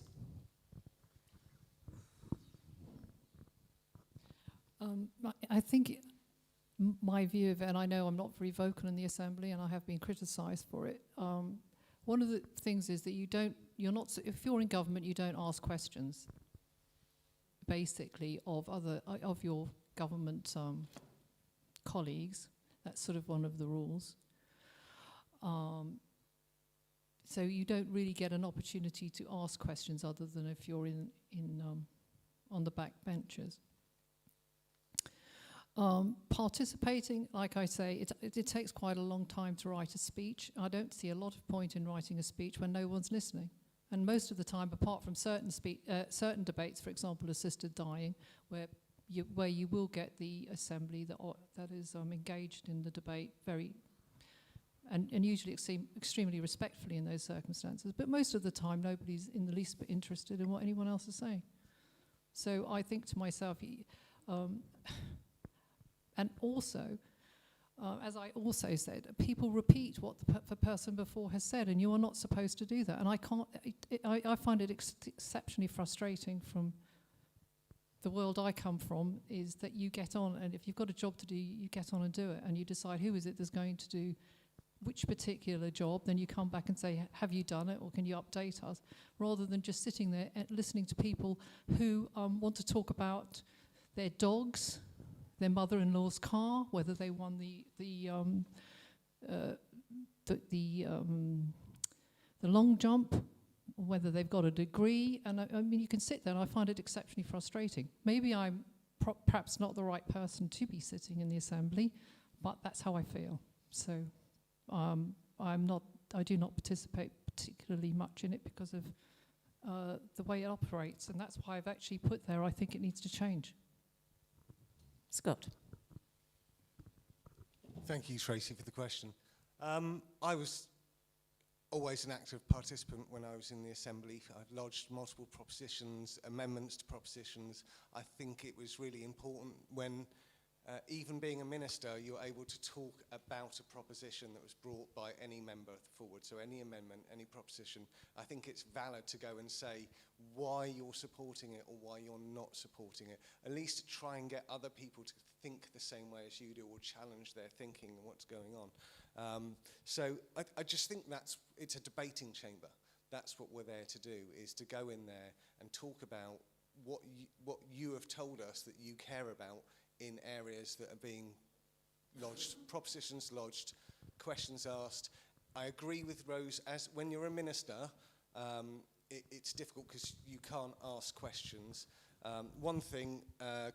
I think my view of it, and I know I'm not very vocal in the assembly, and I have been criticised for it. One of the things is that if you're in government, you don't ask questions, basically, of your government colleagues. That's sort of one of the rules. So you don't really get an opportunity to ask questions other than if you're on the back benches. Participating, like I say, it takes quite a long time to write a speech. I don't see a lot of point in writing a speech when no one's listening. And most of the time, apart from certain debates, for example, assisted dying, where you will get the assembly that is engaged in the debate and usually extremely respectfully in those circumstances. But most of the time, nobody's in the least bit interested in what anyone else is saying. So I think to myself, and also, as I also said, people repeat what the person before has said, and you are not supposed to do that. And I find it exceptionally frustrating from the world I come from, is that you get on, and if you've got a job to do, you get on and do it, and you decide who is it that's going to do which particular job, then you come back and say, have you done it, or can you update us, rather than just sitting there and listening to people who want to talk about their dogs, their mother-in-law's car, whether they won the long jump, whether they've got a degree. And I mean, you can sit there, and I find it exceptionally frustrating. Maybe I'm perhaps not the right person to be sitting in the assembly, but that's how I feel. So I do not participate particularly much in it because of the way it operates, and that's why I've actually put there, I think it needs to change. Scott. Thank you, Tracy, for the question. I was always an active participant when I was in the Assembly. I lodged multiple propositions, amendments to propositions. I think it was really important when, even being a minister, you're able to talk about a proposition that was brought by any member forward. So any amendment, any proposition, I think it's valid to go and say why you're supporting it or why you're not supporting it. At least to try and get other people to think the same way as you do, or challenge their thinking and what's going on. So I just think it's a debating chamber. That's what we're there to do, is to go in there and talk about what you have told us that you care about in areas that are being lodged, propositions lodged, questions asked. I agree with Rose, as when you're a minister, it's difficult because you can't ask questions. One thing,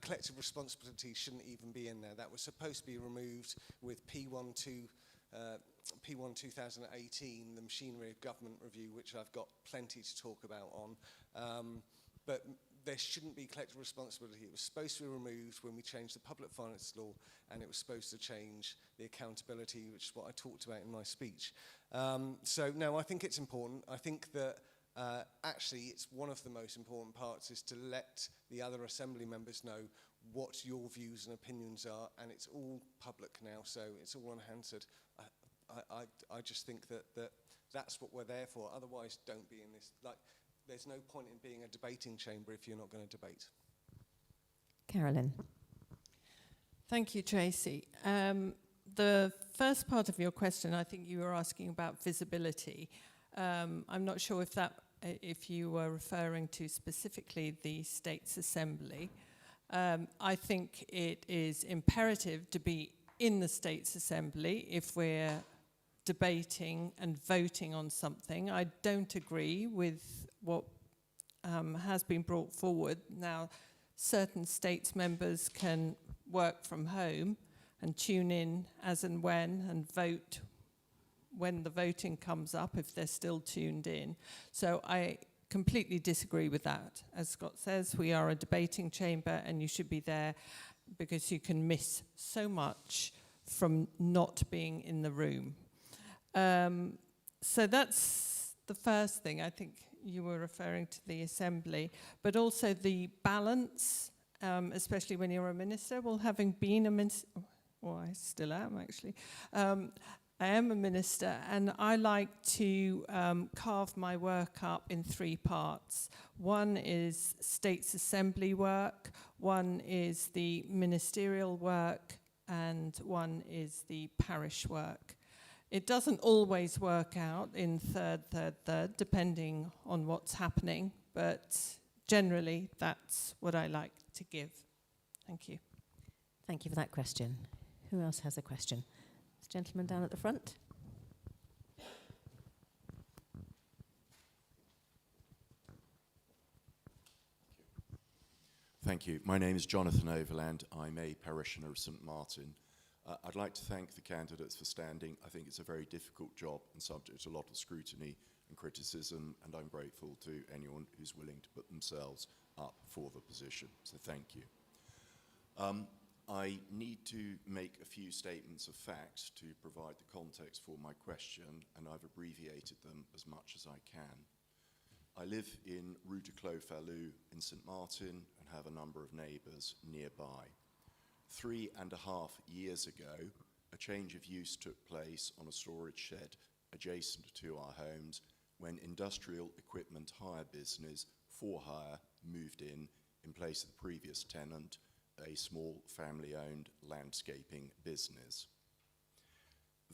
collective responsibility shouldn't even be in there. That was supposed to be removed with P1 2018, the Machinery of Government Review, which I've got plenty to talk about on. But there shouldn't be collective responsibility. It was supposed to be removed when we changed the public finance law, and it was supposed to change the accountability, which is what I talked about in my speech. So no, I think it's important. I think that actually it's one of the most important parts, is to let the other assembly members know what your views and opinions are, and it's all public now, so it's all unanswered. I just think that that's what we're there for. Otherwise, don't be in this. There's no point in being a debating chamber if you're not going to debate. Carolyn. Thank you, Tracy. The first part of your question, I think you were asking about visibility. I'm not sure if you were referring to specifically the States Assembly. I think it is imperative to be in the States Assembly if we're debating and voting on something. I don't agree with what has been brought forward. Now, certain States members can work from home and tune in as and vote when the voting comes up, if they're still tuned in. So I completely disagree with that. As Scott says, we are a debating chamber and you should be there because you can miss so much from not being in the room. So that's the first thing. I think you were referring to the Assembly, but also the balance, especially when you're a minister. Well, having been a minister, well, I still am actually. I am a minister, and I like to carve my work up in 3 parts. One is States Assembly work, one is the ministerial work, and one is the parish work. It doesn't always work out in third, depending on what's happening, but generally that's what I like to give. Thank you. Thank you for that question. Who else has a question? This gentleman down at the front. Thank you. My name is Jonathan Overland. I'm a parishioner of St Martin. I'd like to thank the candidates for standing. I think it's a very difficult job and subject to a lot of scrutiny and criticism, and I'm grateful to anyone who's willing to put themselves up for the position. So thank you. I need to make a few statements of fact to provide the context for my question, and I've abbreviated them as much as I can. I live in Rue de Clos-Falloux in St Martin and have a number of neighbours nearby. 3.5 years ago, a change of use took place on a storage shed adjacent to our homes when industrial equipment hire business For Hire moved in place of the previous tenant, a small family-owned landscaping business.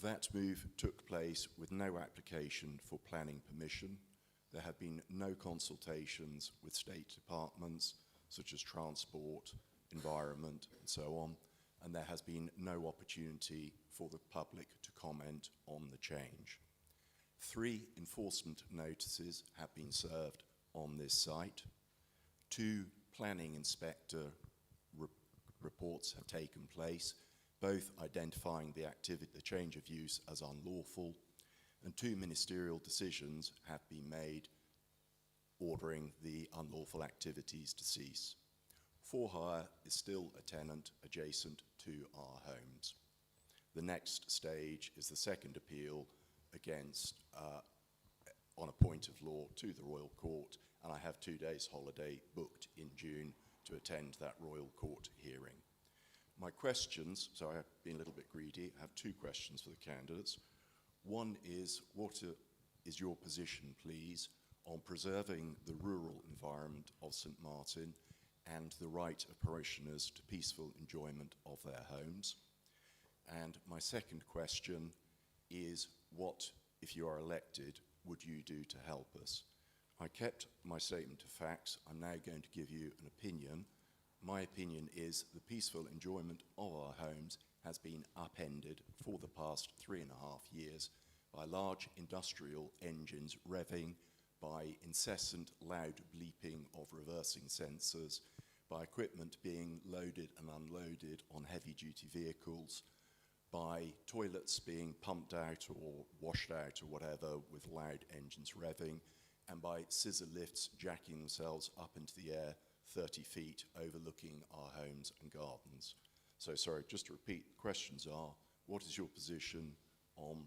That move took place with no application for planning permission. There have been no consultations with state departments such as transport, environment, and so on, and there has been no opportunity for the public to comment on the change. 3 enforcement notices have been served on this site. 2 planning inspector reports have taken place, both identifying the change of use as unlawful, and 2 ministerial decisions have been made ordering the unlawful activities to cease. For Hire is still a tenant adjacent to our homes. The next stage is the second appeal against, on a point of law, to the Royal Court, and I have 2 days holiday booked in June to attend that Royal Court hearing. My questions, so I have been a little bit greedy, I have 2 questions for the candidates. One is, what is your position, please, on preserving the rural environment of St Martin and the right of parishioners to peaceful enjoyment of their homes? And my second question is, what, if you are elected, would you do to help us? I kept my statement of facts. I'm now going to give you an opinion. My opinion is the peaceful enjoyment of our homes has been upended for the past 3.5 years by large industrial engines revving, by incessant loud bleeping of reversing sensors, by equipment being loaded and unloaded on heavy-duty vehicles, by toilets being pumped out or washed out or whatever with loud engines revving, and by scissor lifts jacking themselves up into the air 30 feet overlooking our homes and gardens. So sorry, just to repeat, the questions are, what is your position on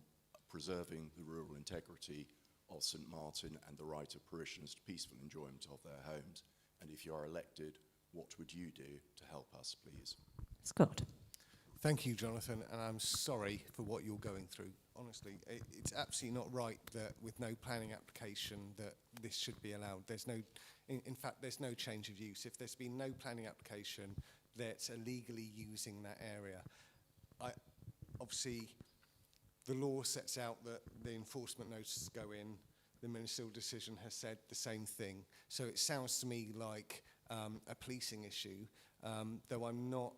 preserving the rural integrity of St Martin and the right of parishioners to peaceful enjoyment of their homes? And if you are elected, what would you do to help us, please? Scott. Thank you, Jonathan, and I'm sorry for what you're going through. Honestly, it's absolutely not right that with no planning application that this should be allowed. There's no, in fact, there's no change of use. If there's been no planning application, that's illegally using that area. Obviously, the law sets out that the enforcement notices go in. The ministerial decision has said the same thing. So it sounds to me like a policing issue, though I'm not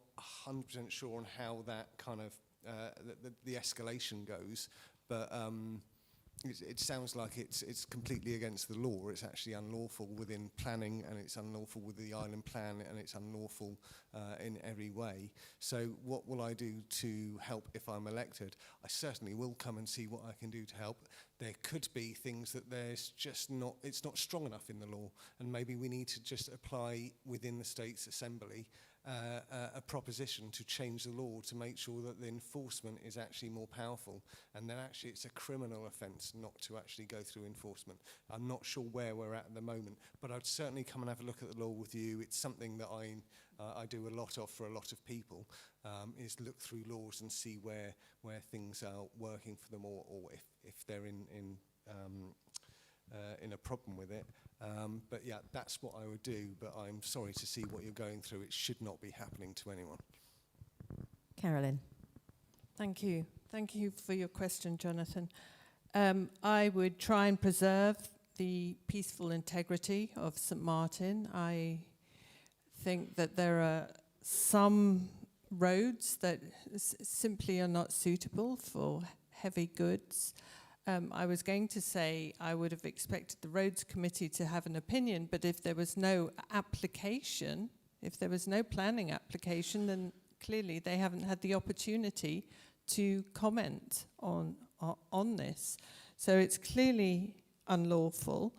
100% sure on how that kind of, the escalation goes. But it sounds like it's completely against the law. It's actually unlawful within planning, and it's unlawful with the island plan, and it's unlawful in every way. So what will I do to help if I'm elected? I certainly will come and see what I can do to help. There could be things that it's not strong enough in the law, and maybe we need to just apply within the States Assembly a proposition to change the law to make sure that the enforcement is actually more powerful, and then actually it's a criminal offence not to actually go through enforcement. I'm not sure where we're at the moment, but I'd certainly come and have a look at the law with you. It's something that I do a lot of for a lot of people, is look through laws and see where things are working for them, or if they're in a problem with it. But yeah, that's what I would do, but I'm sorry to see what you're going through. It should not be happening to anyone. Carolyn. Thank you. Thank you for your question, Jonathan. I would try and preserve the peaceful integrity of St Martin. I think that there are some roads that simply are not suitable for heavy goods. I was going to say I would have expected the Roads Committee to have an opinion, but if there was no application, if there was no planning application, then clearly they haven't had the opportunity to comment on this. So it's clearly unlawful.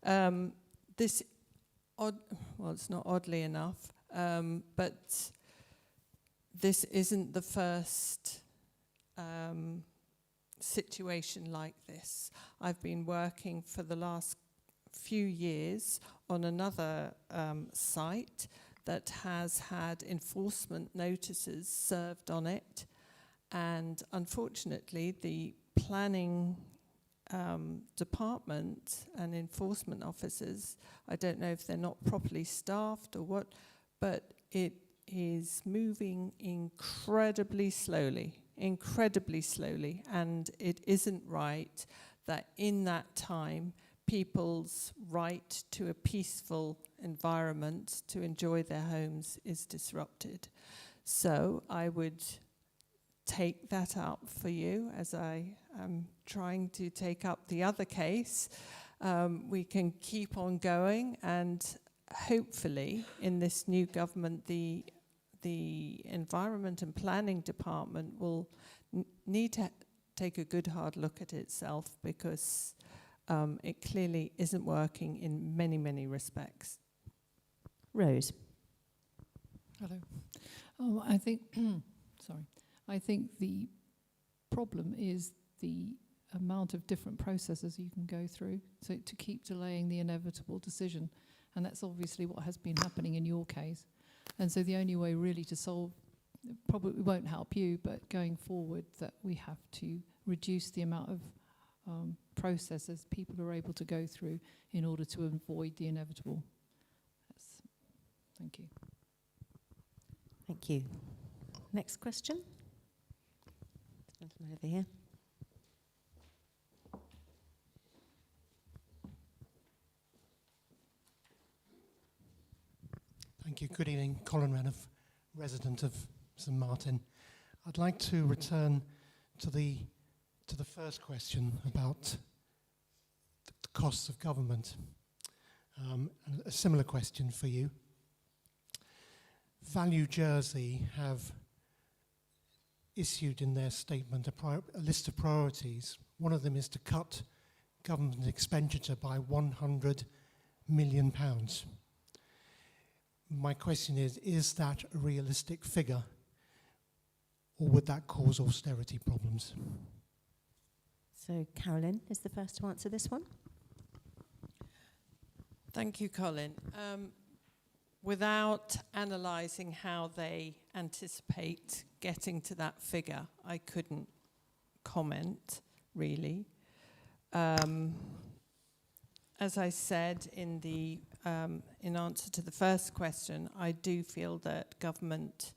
It's not oddly enough, but this isn't the first situation like this. I've been working for the last few years on another site that has had enforcement notices served on it, and unfortunately the planning department and enforcement officers, I don't know if they're not properly staffed or what, but it is moving incredibly slowly, and it isn't right that in that time people's right to a peaceful environment to enjoy their homes is disrupted. So I would take that up for you as I am trying to take up the other case. We can keep on going, and hopefully in this new government the Environment and Planning Department will need to take a good hard look at itself, because it clearly isn't working in many, many respects. Rose. Hello. I think, sorry, I think the problem is the amount of different processes you can go through, so to keep delaying the inevitable decision. And that's obviously what has been happening in your case. And so the only way really to solve, it probably won't help you, but going forward, that we have to reduce the amount of processes people are able to go through in order to avoid the inevitable. Thank you. Thank you. Next question. Gentleman over here. Thank you. Good evening. Colin Renouf, resident of St Martin. I'd like to return to the first question about the costs of government. And a similar question for you. Value Jersey have issued in their statement a list of priorities. One of them is to cut government expenditure by £100 million. My question is that a realistic figure, or would that cause austerity problems? So Carolyn is the first to answer this one. Thank you, Colin. Without analysing how they anticipate getting to that figure, I couldn't comment, really. As I said in the in answer to the first question, I do feel that government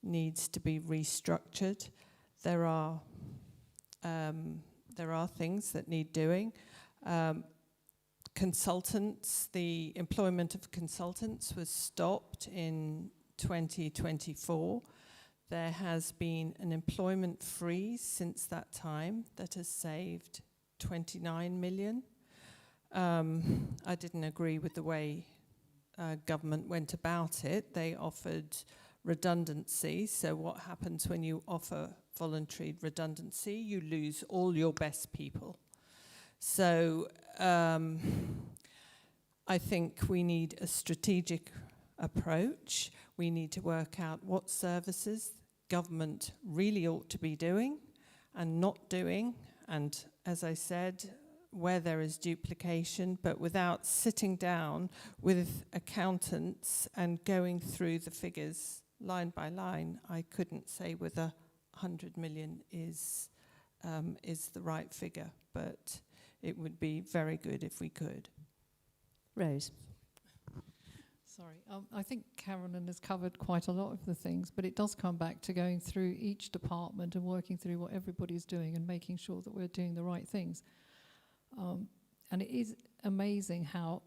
needs to be restructured. There are things that need doing. Consultants, the employment of consultants was stopped in 2024. There has been an employment freeze since that time that has saved 29 million. I didn't agree with the way government went about it. They offered redundancy. So what happens when you offer voluntary redundancy? You lose all your best people. So I think we need a strategic approach. We need to work out what services government really ought to be doing and not doing. And as I said, where there is duplication, but without sitting down with accountants and going through the figures line by line, I couldn't say whether 100 million is the right figure, but it would be very good if we could. Rose. Sorry, I think Carolyn has covered quite a lot of the things, but it does come back to going through each department and working through what everybody's doing and making sure that we're doing the right things. And it is amazing how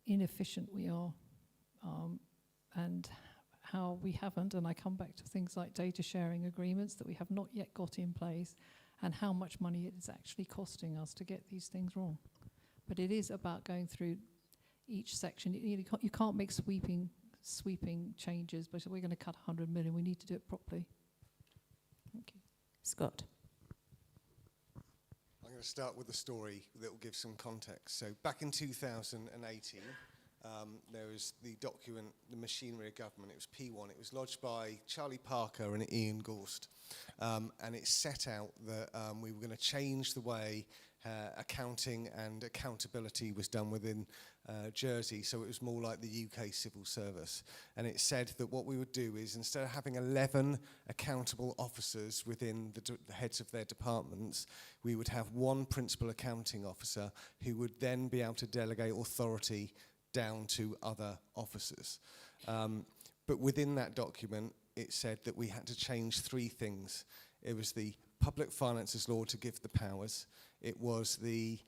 inefficient we are, and how we haven't, and I come back to things like data sharing agreements that we have not yet got in place, and how much money it is actually costing us to get these things wrong. But it is about going through each section. You can't make sweeping changes, but we're going to cut 100 million. We need to do it properly. Thank you. Scott. I'm going to start with a story that will give some context. So back in 2018, there was the document, The Machinery of Government. It was P1. It was lodged by Charlie Parker and Ian Gorst. And it set out that we were going to change the way accounting and accountability was done within Jersey, so it was more like the UK civil service. And it said that what we would do is, instead of having 11 accountable officers within the heads of their departments, we would have one principal accounting officer who would then be able to delegate authority down to other officers. But within that document, it said that we had to change three things. It was the Public Finances Law to give the powers. It was the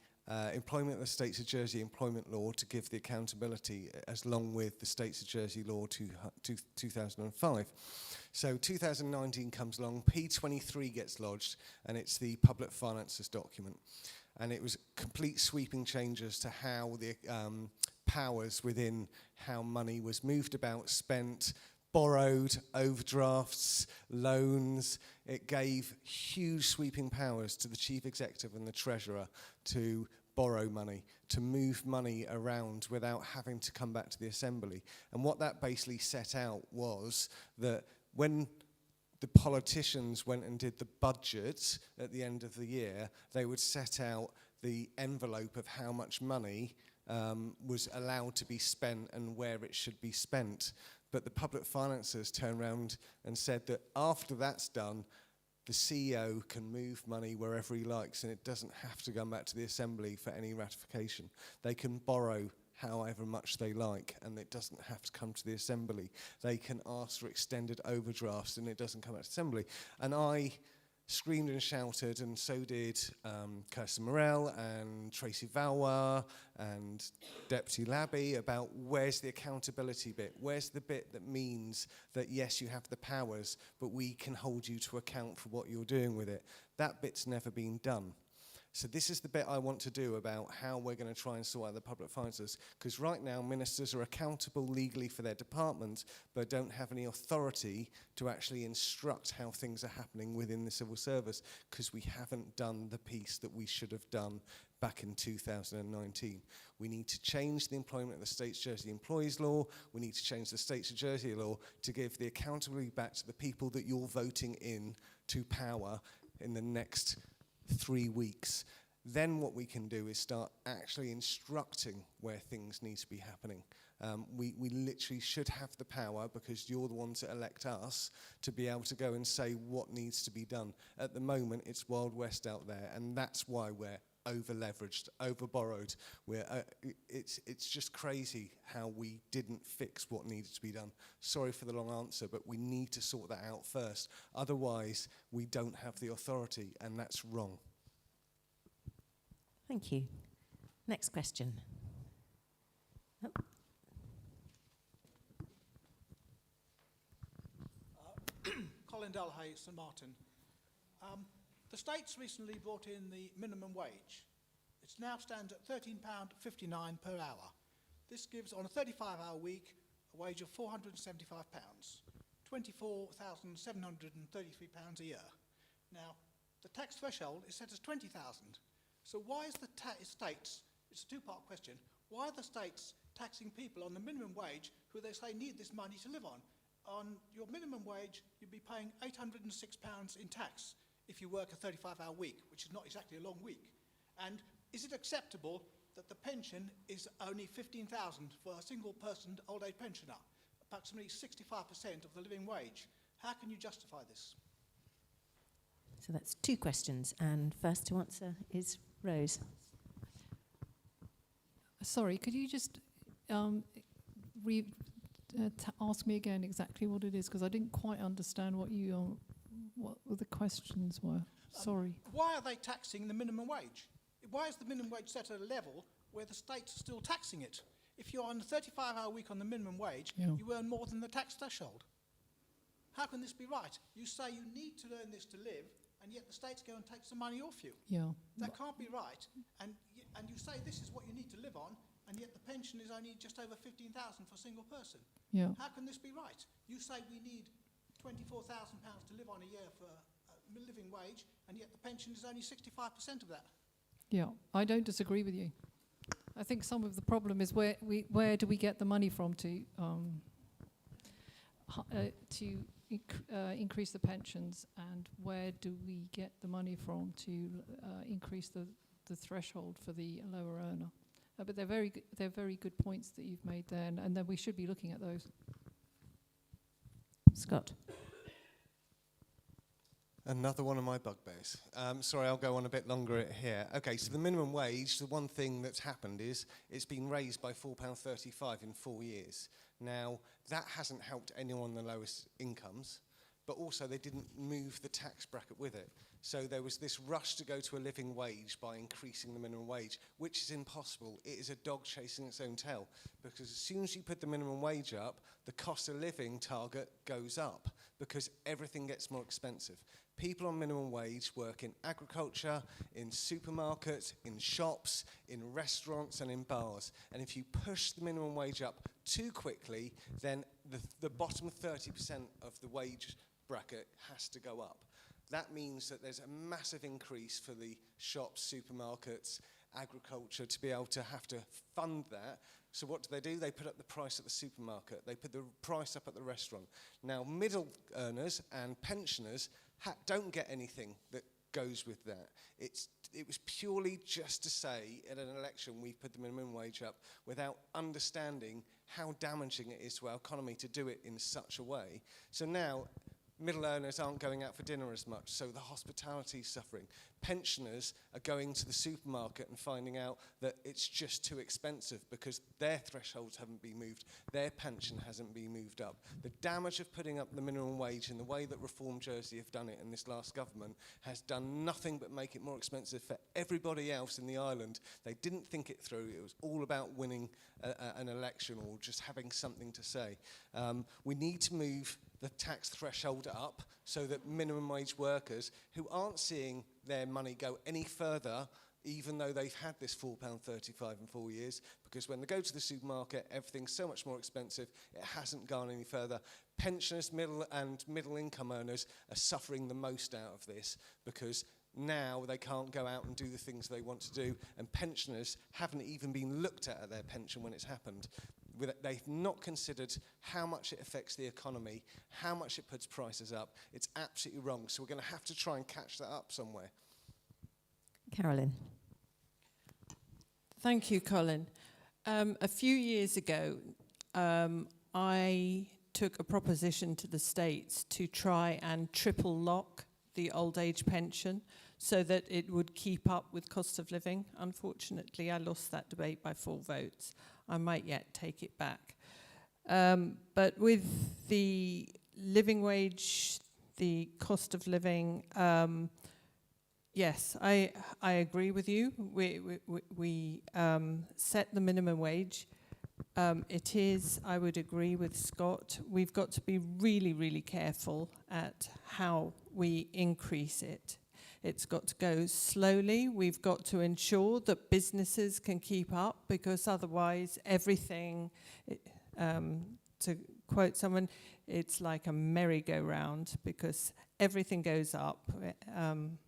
Employment of the States of Jersey Employment Law to give the accountability, as long with the States of Jersey Law to 2005. So 2019 comes along, P23 gets lodged, and it's the Public Finances document. And it was complete sweeping changes to how the powers within how money was moved about, spent, borrowed, overdrafts, loans. It gave huge sweeping powers to the chief executive and the treasurer to borrow money, to move money around without having to come back to the assembly. And what that basically set out was that when the politicians went and did the budget at the end of the year, they would set out the envelope of how much money was allowed to be spent and where it should be spent. But the public financiers turned around and said that after that's done, the CEO can move money wherever he likes, and it doesn't have to come back to the assembly for any ratification. They can borrow however much they like, and it doesn't have to come to the assembly. They can ask for extended overdrafts, and it doesn't come out to assembly. And I screamed and shouted, and so did Kirsten Morell and Tracy Valois and Deputy Labby, about where's the accountability bit? Where's the bit that means that, yes, you have the powers, but we can hold you to account for what you're doing with it? That bit's never been done. So this is the bit I want to do about how we're going to try and sort out the public finances, because right now ministers are accountable legally for their department, but don't have any authority to actually instruct how things are happening within the civil service, because we haven't done the piece that we should have done back in 2019. We need to change the Employment of the States Jersey Employees Law. We need to change the States of Jersey Law to give the accountability back to the people that you're voting in to power in the next 3 weeks. Then what we can do is start actually instructing where things need to be happening. We literally should have the power, because you're the ones that elect us, to be able to go and say what needs to be done. At the moment, it's Wild West out there, and that's why we're over-leveraged, over-borrowed. It's just crazy how we didn't fix what needed to be done. Sorry for the long answer, but we need to sort that out first. Otherwise, we don't have the authority, and that's wrong. Thank you. Next question. Oh. Colin Delhay, St Martin. The states recently brought in the minimum wage. It now stands at £13.59 per hour. This gives, on a 35-hour week, a wage of £475, £24,733 a year. Now, the tax threshold is set as 20,000. So why is the states, it's a two-part question, why are the states taxing people on the minimum wage who they say need this money to live on? On your minimum wage, you'd be paying £806 in tax if you work a 35-hour week, which is not exactly a long week. And is it acceptable that the pension is only £15,000 for a single person old age pensioner, approximately 65% of the living wage? How can you justify this? So that's two questions, and first to answer is Rose. Sorry, could you just ask me again exactly what it is, because I didn't quite understand what the questions were. Sorry. Why are they taxing the minimum wage? Why is the minimum wage set at a level where the state's still taxing it? If you're on a 35-hour week on the minimum wage, you earn more than the tax threshold. How can this be right? You say you need to earn this to live, and yet the states go and take some money off you. Yeah. That can't be right. And you say this is what you need to live on, and yet the pension is only just over 15,000 for a single person. Yeah. How can this be right? You say we need £24,000 to live on a year for a living wage, and yet the pension is only 65% of that. Yeah, I don't disagree with you. I think some of the problem is where do we get the money from to increase the pensions, and where do we get the money from to increase the threshold for the lower earner? But they're very good points that you've made there, and then we should be looking at those. Scott. Another one of my bugbears. Sorry, I'll go on a bit longer here. Okay, so the minimum wage, the one thing that's happened is it's been raised by £4.35 in 4 years. Now, that hasn't helped anyone on the lowest incomes, but also they didn't move the tax bracket with it. So there was this rush to go to a living wage by increasing the minimum wage, which is impossible. It is a dog chasing its own tail, because as soon as you put the minimum wage up, the cost of living target goes up, because everything gets more expensive. People on minimum wage work in agriculture, in supermarkets, in shops, in restaurants and in bars. And if you push the minimum wage up too quickly, then the bottom 30% of the wage bracket has to go up. That means that there's a massive increase for the shops, supermarkets, agriculture to be able to have to fund that. So what do? They put up the price at the supermarket. They put the price up at the restaurant. Now, middle earners and pensioners don't get anything that goes with that. It was purely just to say at an election we put the minimum wage up without understanding how damaging it is to our economy to do it in such a way. So now middle earners aren't going out for dinner as much, so the hospitality is suffering. Pensioners are going to the supermarket and finding out that it's just too expensive because their thresholds haven't been moved, their pension hasn't been moved up. The damage of putting up the minimum wage in the way that Reform Jersey have done it in this last government has done nothing but make it more expensive for everybody else in the island. They didn't think it through. It was all about winning an election or just having something to say. We need to move the tax threshold up so that minimum wage workers who aren't seeing their money go any further, even though they've had this £4.35 in 4 years, because when they go to the supermarket, everything's so much more expensive, it hasn't gone any further. Pensioners, middle income earners are suffering the most out of this because now they can't go out and do the things they want to do, and pensioners haven't even been looked at their pension when it's happened. They've not considered how much it affects the economy, how much it puts prices up. It's absolutely wrong. So we're going to have to try and catch that up somewhere. Carolyn. Thank you, Colin. A few years ago, I took a proposition to the States to try and triple lock the old age pension so that it would keep up with cost of living. Unfortunately, I lost that debate by 4 votes. I might yet take it back. But with the living wage, the cost of living, yes, I agree with you. We set the minimum wage. It is, I would agree with Scott, we've got to be really, really careful at how we increase it. It's got to go slowly. We've got to ensure that businesses can keep up, because otherwise everything, to quote someone, it's like a merry-go-round, because everything goes up, and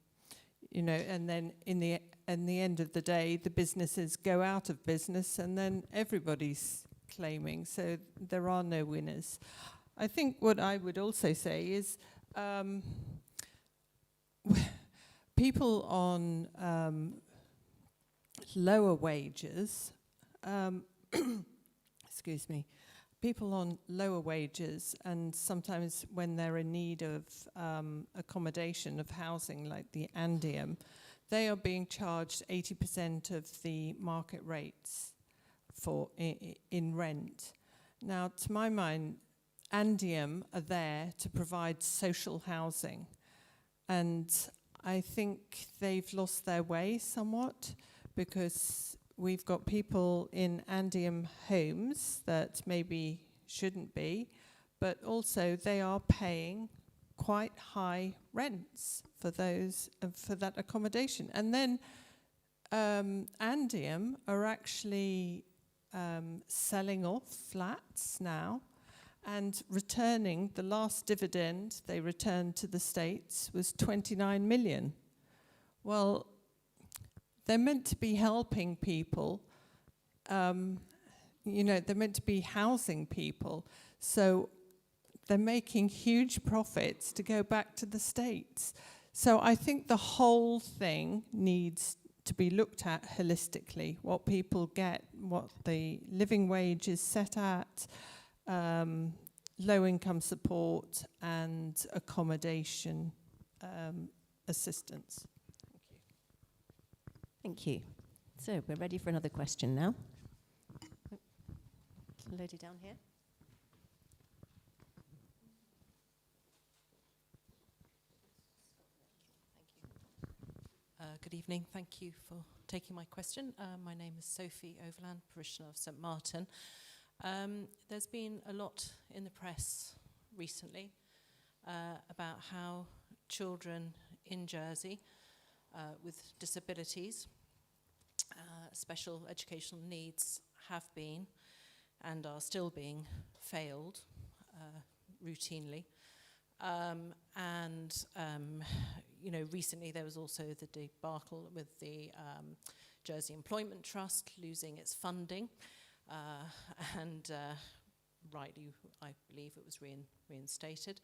then in the end of the day, the businesses go out of business, and then everybody's claiming. So there are no winners. I think what I would also say is people on lower wages, excuse me, people on lower wages, and sometimes when they're in need of accommodation, of housing, like the Andium, they are being charged 80% of the market rates for in rent. Now, to my mind, Andium are there to provide social housing, and I think they've lost their way somewhat, because we've got people in Andium homes that maybe shouldn't be, but also they are paying quite high rents for those for that accommodation. And then Andium are actually selling off flats now and returning. The last dividend they returned to the States was 29 million. Well, they're meant to be helping people, they're meant to be housing people, so they're making huge profits to go back to the States. So I think the whole thing needs to be looked at holistically, what people get, what the living wage is set at, low income support and accommodation assistance. Thank you. So we're ready for another question now. Lady down here. Good evening. Thank you for taking my question. My name is Sophie Overland, parishioner of St Martin. There's been a lot in the press recently about how children in Jersey with disabilities, special educational needs, have been and are still being failed routinely. Recently there was also the debacle with the Jersey Employment Trust losing its funding, and rightly, I believe it was reinstated.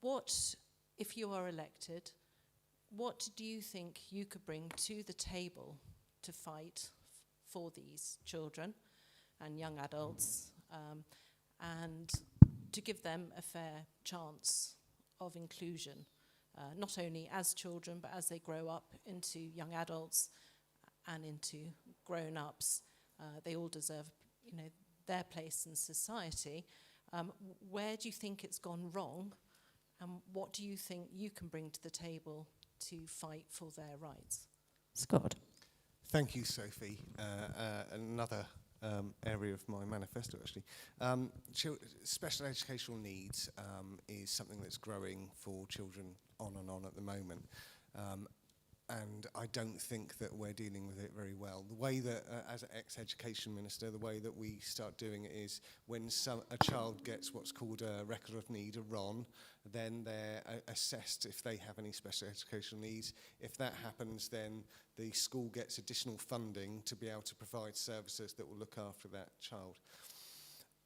What, if you are elected, what do you think you could bring to the table to fight for these children and young adults, and to give them a fair chance of inclusion, not only as children, but as they grow up into young adults and into grown-ups? They all deserve, their place in society. Where do you think it's gone wrong, and what do you think you can bring to the table to fight for their rights? Scott. Thank you, Sophie. Another area of my manifesto, actually. Special educational needs is something that's growing for children on and on at the moment. And I don't think that we're dealing with it very well. The way that, as an ex-education minister, the way that we start doing it is when a child gets what's called a record of need, a RON, then they're assessed if they have any special educational needs. If that happens, then the school gets additional funding to be able to provide services that will look after that child.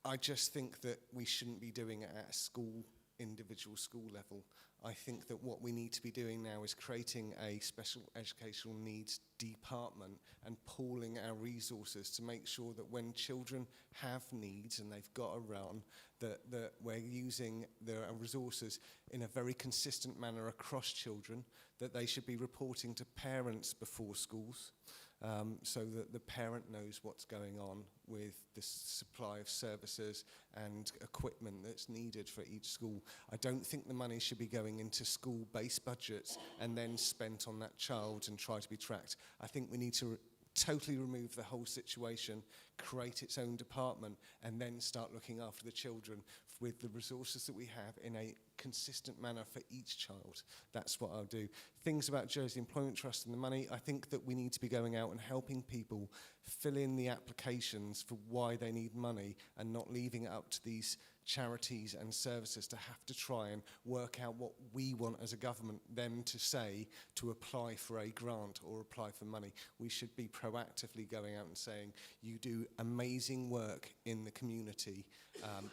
I just think that we shouldn't be doing it at a school individual school level. I think that what we need to be doing now is creating a special educational needs department and pooling our resources to make sure that when children have needs and they've got a run, that we're using the resources in a very consistent manner across children, that they should be reporting to parents before schools, so that the parent knows what's going on with the supply of services and equipment that's needed for each school. I don't think the money should be going into school-based budgets and then spent on that child and try to be tracked. I think we need to totally remove the whole situation, create its own department, and then start looking after the children with the resources that we have in a consistent manner for each child. That's what I'll do. Things about Jersey Employment Trust and the money, I think that we need to be going out and helping people fill in the applications for why they need money and not leaving it up to these charities and services to have to try and work out what we want as a government them to say to apply for a grant or apply for money. We should be proactively going out and saying, you do amazing work in the community.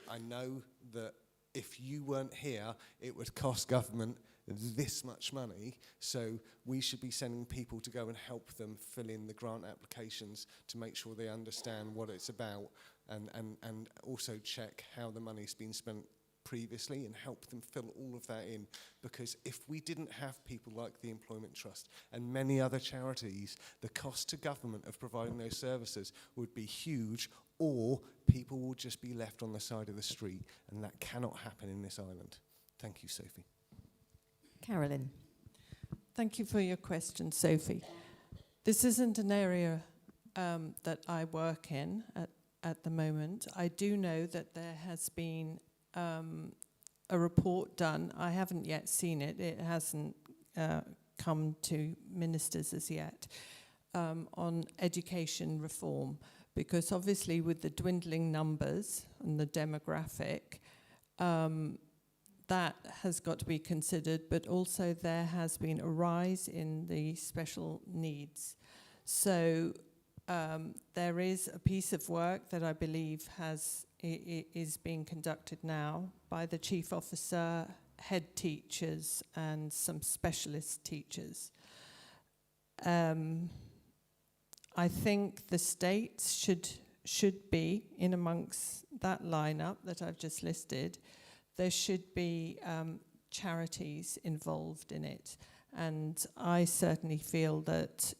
I know that if you weren't here, it would cost government this much money, so we should be sending people to go and help them fill in the grant applications to make sure they understand what it's about, and also check how the money's been spent previously and help them fill all of that in. Because if we didn't have people like the Employment Trust and many other charities, the cost to government of providing those services would be huge, or people will just be left on the side of the street, and that cannot happen in this island. Thank you, Sophie. Carolyn. Thank you for your question, Sophie. This isn't an area that I work in at the moment. I do know that there has been a report done. I haven't yet seen it. It hasn't come to ministers as yet, on education reform, because obviously with the dwindling numbers and the demographic, that has got to be considered, but also there has been a rise in the special needs. So there is a piece of work that I believe is being conducted now by the chief officer, head teachers, and some specialist teachers. I think the states should be in amongst that lineup that I've just listed. There should be charities involved in it, and I certainly feel that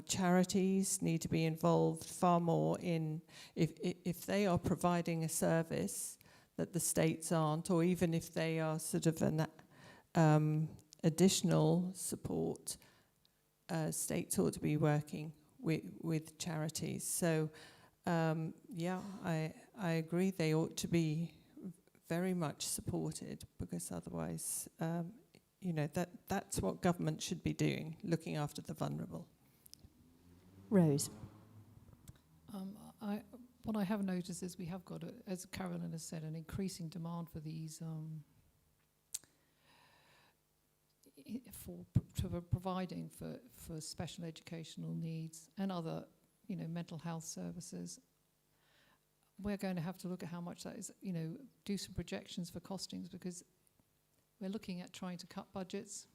charities need to be involved far more in, if they are providing a service that the states aren't, or even if they are sort of an additional support, states ought to be working with charities. So yeah, I agree they ought to be very much supported, because otherwise, you know, that's what government should be doing, looking after the vulnerable. Rose. What I have noticed is we have got, as Carolyn has said, an increasing demand for these, providing for special educational needs and other, you know, mental health services. We're going to have to look at how much that is, you know, do some projections for costings, because we're looking at trying to cut budgets,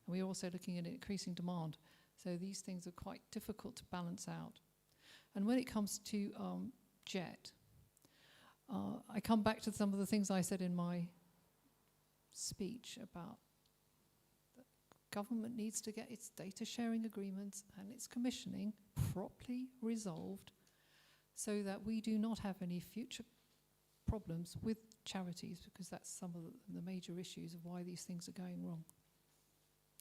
and we're also looking at increasing demand. So these things are quite difficult to balance out. And when it comes to JET, I come back to some of the things I said in my speech about that government needs to get its data sharing agreements and its commissioning properly resolved, so that we do not have any future problems with charities, because that's some of the major issues of why these things are going wrong.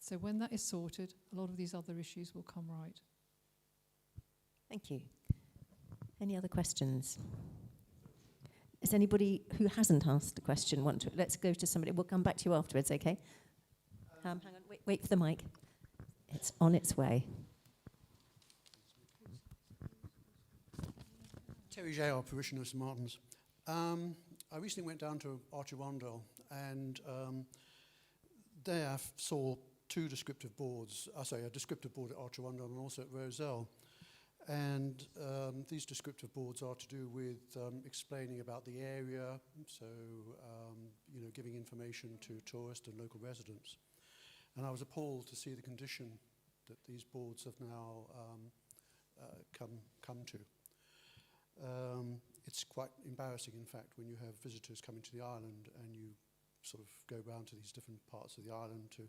So when that is sorted, a lot of these other issues will come right. Thank you. Any other questions? Is anybody who hasn't asked a question want to? Let's go to somebody. We'll come back to you afterwards, okay? Hang on, wait for the mic. It's on its way. Terry J.R., parishioner of St Martin's. I recently went down to Archewandle, and there I saw two descriptive boards. A descriptive board at Archewandle and also at Roselle. And these descriptive boards are to do with explaining about the area, so giving information to tourists and local residents. And I was appalled to see the condition that these boards have now come to. It's quite embarrassing, in fact, when you have visitors coming to the island and you sort of go round to these different parts of the island to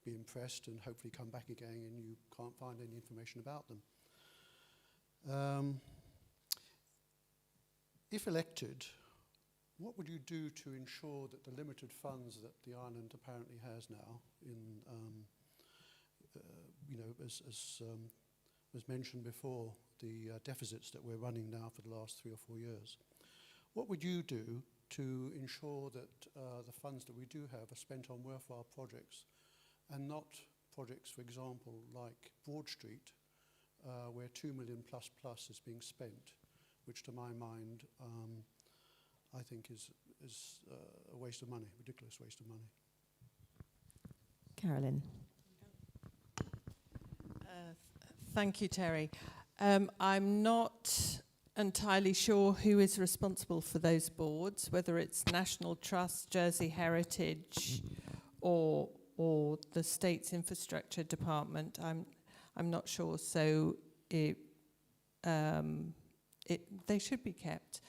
be impressed and hopefully come back again and you can't find any information about them. If elected, what would you do to ensure that the limited funds that the island apparently has now, as mentioned before, the deficits that we're running now for the last 3 or 4 years, what would you do to ensure that the funds that we do have are spent on worthwhile projects and not projects, for example, like Broad Street, where 2 million plus is being spent, which to my mind I think is a waste of money, ridiculous waste of money. Carolyn. Thank you, Terry. I'm not entirely sure who is responsible for those boards, whether it's National Trust, Jersey Heritage, or the state's infrastructure department. I'm not sure. So they should be kept.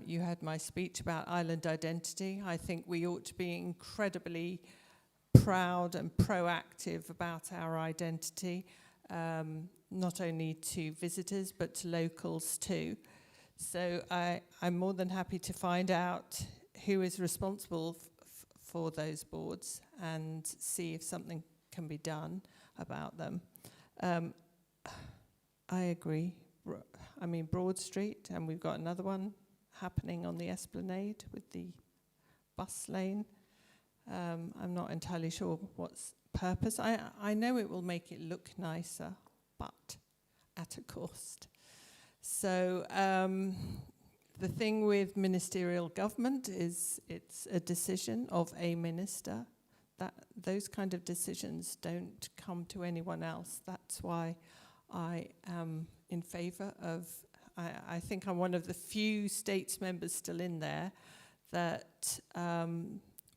You had my speech about island identity. I think we ought to be incredibly proud and proactive about our identity, not only to visitors but to locals too. So I'm more than happy to find out who is responsible for those boards and see if something can be done about them. I agree. I mean, Broad Street, and we've got another one happening on the Esplanade with the bus lane. I'm not entirely sure what's purpose. I know it will make it look nicer, but at a cost. So the thing with ministerial government is it's a decision of a minister. That those kind of decisions don't come to anyone else. That's why I am in favour of, I think I'm one of the few states members still in there that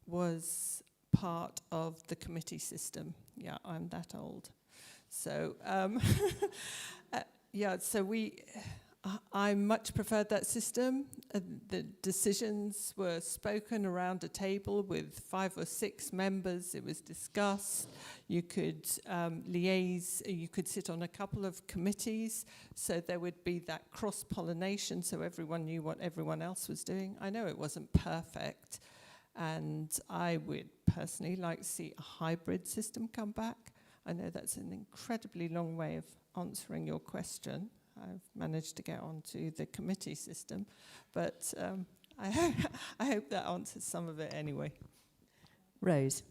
was part of the committee system. Yeah, I'm that old. So, I much preferred that system. The decisions were spoken around a table with 5 or 6 members. It was discussed. You could liaise. You could sit on a couple of committees. So there would be that cross-pollination so everyone knew what everyone else was doing. I know it wasn't perfect. And I would personally like to see a hybrid system come back. I know that's an incredibly long way of answering your question. I've managed to get onto the committee system, but I hope that answers some of it anyway. Rose.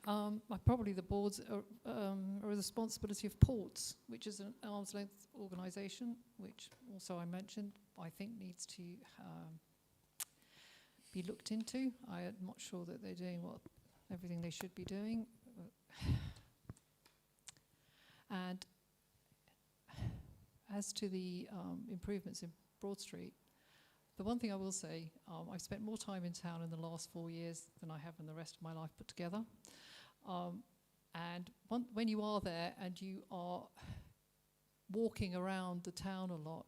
Probably the boards are the responsibility of ports, which is an arm's length organisation, which also I mentioned, I think needs to be looked into. I am not sure that they're doing everything they should be doing. And as to the improvements in Broad Street, the one thing I will say, I've spent more time in town in the last 4 years than I have in the rest of my life put together. And when you are there and you are walking around the town a lot,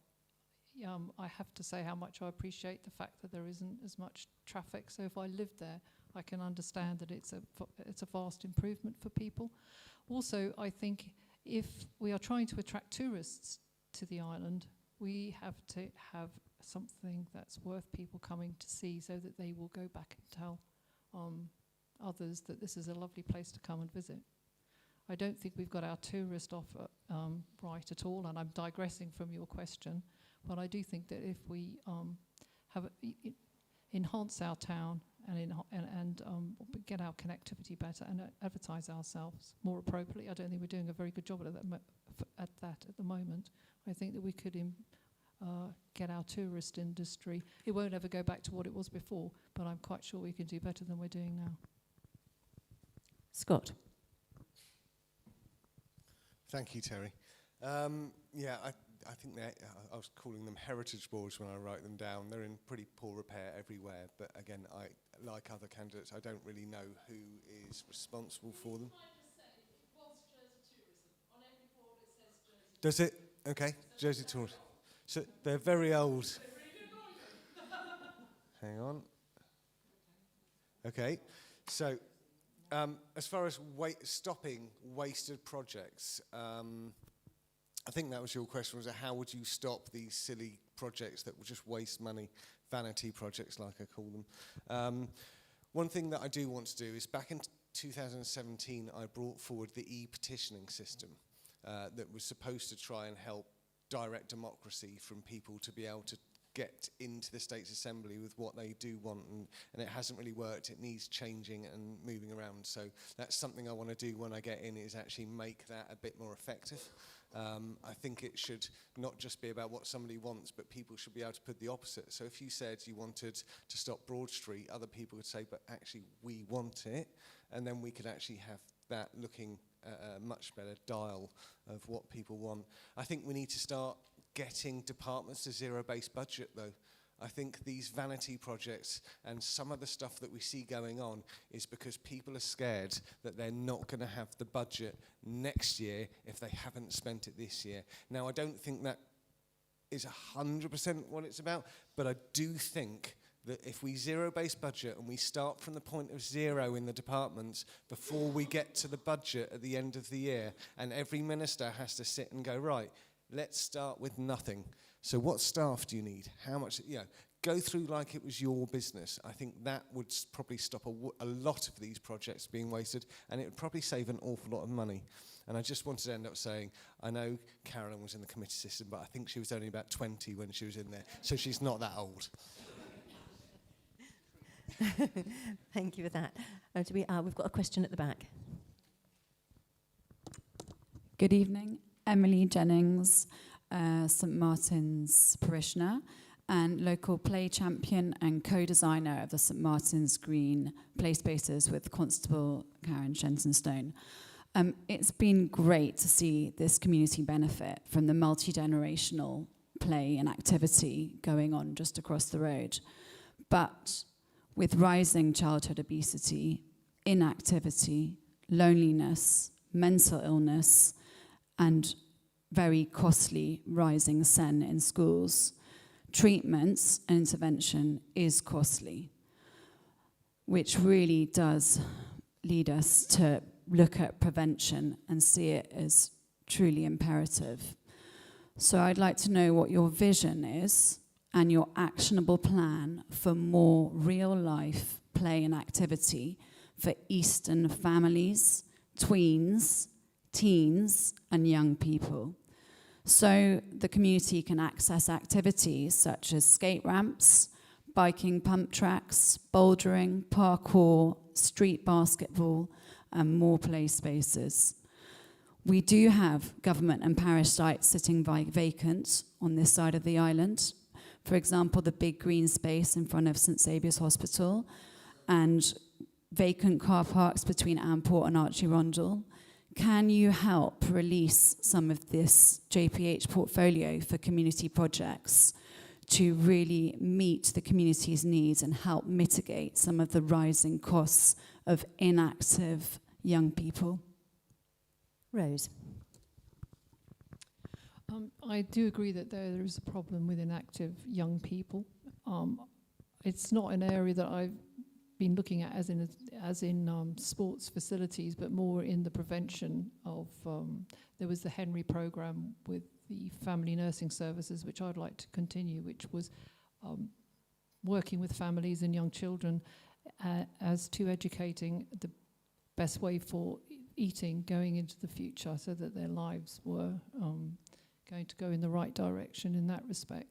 I have to say how much I appreciate the fact that there isn't as much traffic. So if I lived there, I can understand that it's a vast improvement for people. Also, I think if we are trying to attract tourists to the island, we have to have something that's worth people coming to see so that they will go back and tell others that this is a lovely place to come and visit. I don't think we've got our tourist offer right at all, and I'm digressing from your question, but I do think that if we enhance our town and get our connectivity better and advertise ourselves more appropriately, I don't think we're doing a very good job at the moment. I think that we could get our tourist industry. It won't ever go back to what it was before, but I'm quite sure we can do better than we're doing now. Scott. Thank you, Terry. Yeah, I think I was calling them heritage boards when I write them down. They're in pretty poor repair everywhere. But again, like other candidates, I don't really know who is responsible for them. Does it? Okay, Jersey Tourism. So they're very old. Hang on. Okay, so as far as stopping wasted projects, I think that was your question, was how would you stop these silly projects that will just waste money, vanity projects like I call them. One thing that I do want to do is back in 2017 I brought forward the e-petitioning system that was supposed to try and help direct democracy from people to be able to get into the States Assembly with what they do want, and it hasn't really worked. It needs changing and moving around, so that's something I want to do when I get in, is actually make that a bit more effective. I think it should not just be about what somebody wants, but people should be able to put the opposite. So if you said you wanted to stop Broad Street, other people would say, but actually we want it, and then we could actually have that looking at a much better dial of what people want. I think we need to start getting departments to zero-based budget, though. I think these vanity projects and some of the stuff that we see going on is because people are scared that they're not going to have the budget next year if they haven't spent it this year. Now, I don't think that is 100% what it's about, but I do think that if we zero-based budget and we start from the point of zero in the departments before we get to the budget at the end of the year, and every minister has to sit and go, right, let's start with nothing. So what staff do you need? How much, go through like it was your business. I think that would probably stop a lot of these projects being wasted, and it would probably save an awful lot of money. And I just wanted to end up saying, I know Carolyn was in the committee system, but I think she was only about 20 when she was in there, so she's not that old. Thank you for that. We've got a question at the back. Good evening. Emily Jennings, St Martin's parishioner and local play champion and co-designer of the St Martin's Green play spaces with Constable Karen Shenton-Stone. It's been great to see this community benefit from the multi-generational play and activity going on just across the road. But with rising childhood obesity, inactivity, loneliness, mental illness, and very costly rising SEN in schools, treatments and intervention is costly, which really does lead us to look at prevention and see it as truly imperative. So I'd like to know what your vision is and your actionable plan for more real-life play and activity for Eastern families, tweens, teens, and young people, so the community can access activities such as skate ramps, biking pump tracks, bouldering, parkour, street basketball, and more play spaces. We do have government and parish sites sitting vacant on this side of the island. For example, the big green space in front of St Saviour's Hospital, and vacant car parks between Amport and Archie Rondell. Can you help release some of this JPH portfolio for community projects to really meet the community's needs and help mitigate some of the rising costs of inactive young people? Rose. I do agree that there is a problem with inactive young people. It's not an area that I've been looking at as in sports facilities, but more in the prevention of, there was the Henry program with the family nursing services, which I'd like to continue, which was working with families and young children as to educating the best way for eating going into the future, so that their lives were going to go in the right direction in that respect.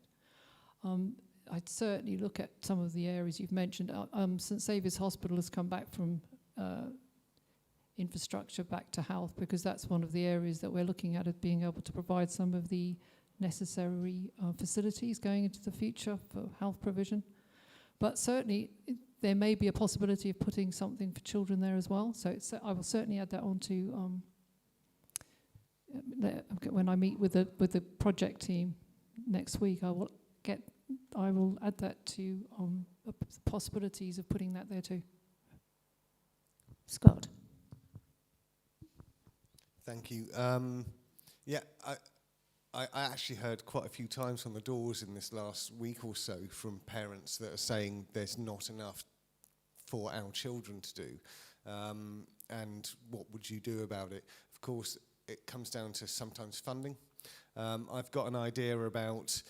I'd certainly look at some of the areas you've mentioned. St Saviour's Hospital has come back from infrastructure back to health, because that's one of the areas that we're looking at, of being able to provide some of the necessary facilities going into the future for health provision. But certainly there may be a possibility of putting something for children there as well. So I will certainly add that onto when I meet with the project team next week, I will add that to the possibilities of putting that there too. Scott. Thank you. Yeah, I actually heard quite a few times on the doors in this last week or so from parents that are saying there's not enough for our children to do. And what would you do about it? Of course, it comes down to sometimes funding. I've got an idea about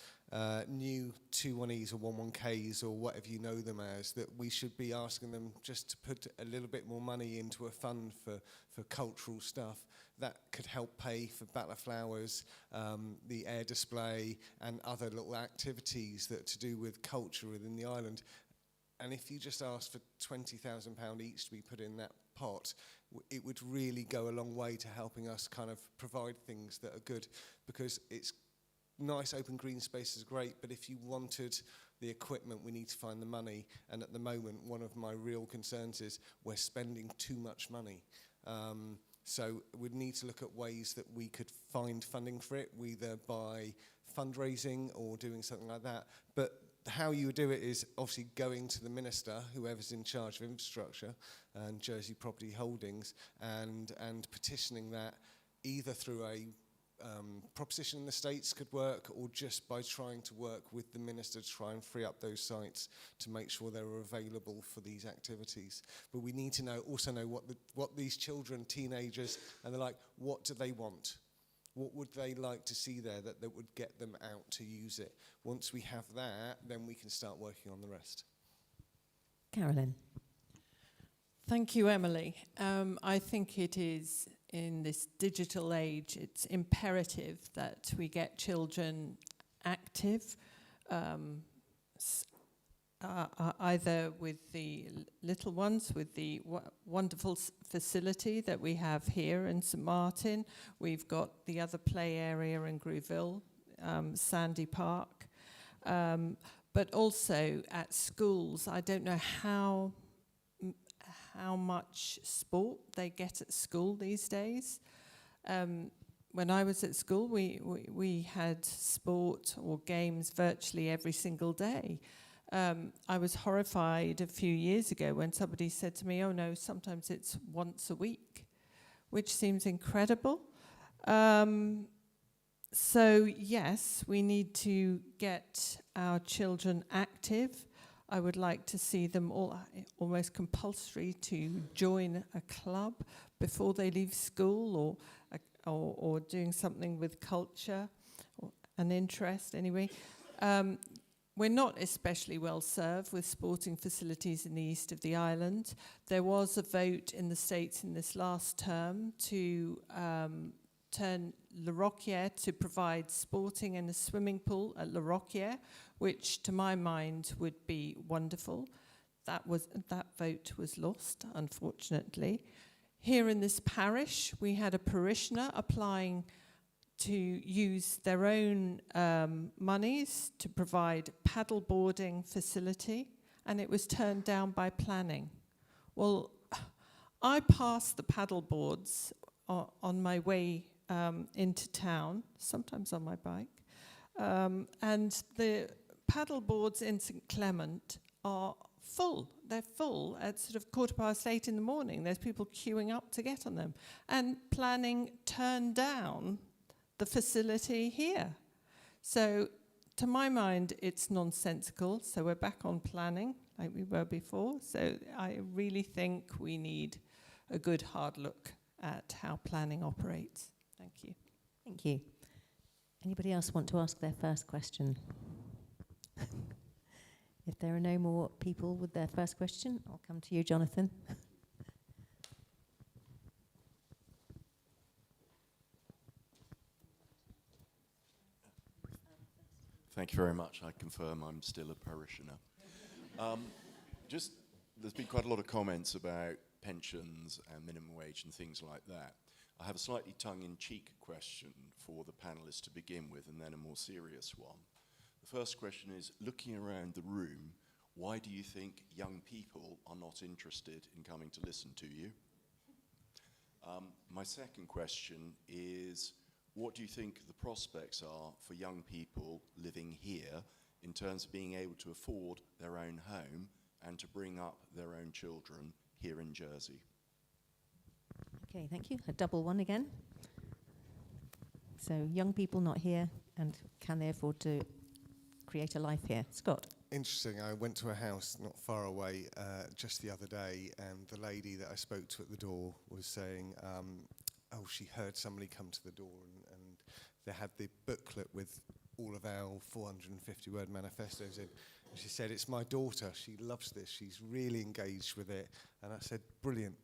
new 2-1-Es or 1-1Ks or whatever you know them as, that we should be asking them just to put a little bit more money into a fund for cultural stuff that could help pay for Battle of Flowers, the air display and other little activities that to do with culture within the island. And if you just asked for £20,000 each to be put in that pot, it would really go a long way to helping us kind of provide things that are good, because it's nice open green space is great, but if you wanted the equipment, we need to find the money. And at the moment, one of my real concerns is we're spending too much money. So we'd need to look at ways that we could find funding for it, either by fundraising or doing something like that. But how you would do it is obviously going to the minister, whoever's in charge of infrastructure and Jersey Property Holdings, and petitioning that either through a proposition in the States could work, or just by trying to work with the minister to try and free up those sites to make sure they were available for these activities. But we need to also know what these children, teenagers, and they're like, what do they want? What would they like to see there that would get them out to use it? Once we have that, then we can start working on the rest. Carolyn. Thank you, Emily. I think it is, in this digital age, it's imperative that we get children active, either with the little ones, with the wonderful facility that we have here in St Martin. We've got the other play area in Grouville, Sandy Park. But also at schools, I don't know how much sport they get at school these days. When I was at school, we had sport or games virtually every single day. I was horrified a few years ago when somebody said to me, oh no, sometimes it's once a week, which seems incredible. So yes, we need to get our children active. I would like to see them all almost compulsory to join a club before they leave school, or doing something with culture, or an interest anyway. We're not especially well served with sporting facilities in the east of the island. There was a vote in the States in this last term to turn Le Rocquier to provide sporting and a swimming pool at Le Rocquier, which to my mind would be wonderful. That vote was lost, unfortunately. Here in this parish, we had a parishioner applying to use their own monies to provide paddleboarding facility, and it was turned down by planning. Well, I passed the paddleboards on my way into town, sometimes on my bike, and the paddleboards in St Clement are full. They're full at sort of 8:15 in the morning. There's people queuing up to get on them. And planning turned down the facility here. So to my mind, it's nonsensical. So we're back on planning like we were before. So I really think we need a good hard look at how planning operates. Thank you. Thank you. Anybody else want to ask their first question? If there are no more people with their first question, I'll come to you, Jonathan. Thank you very much. I confirm I'm still a parishioner. There's been quite a lot of comments about pensions and minimum wage and things like that. I have a slightly tongue-in-cheek question for the panelists to begin with, and then a more serious one. The first question is, looking around the room, why do you think young people are not interested in coming to listen to you? My second question is, what do you think the prospects are for young people living here in terms of being able to afford their own home and to bring up their own children here in Jersey? Okay, thank you. A double one again. So young people not here, and can they afford to create a life here? Scott? Interesting. I went to a house not far away just the other day, and the lady that I spoke to at the door was saying, she heard somebody come to the door, and they had the booklet with all of our 450-word manifestos in. And she said, "It's my daughter. She loves this. She's really engaged with it." And I said, "Brilliant.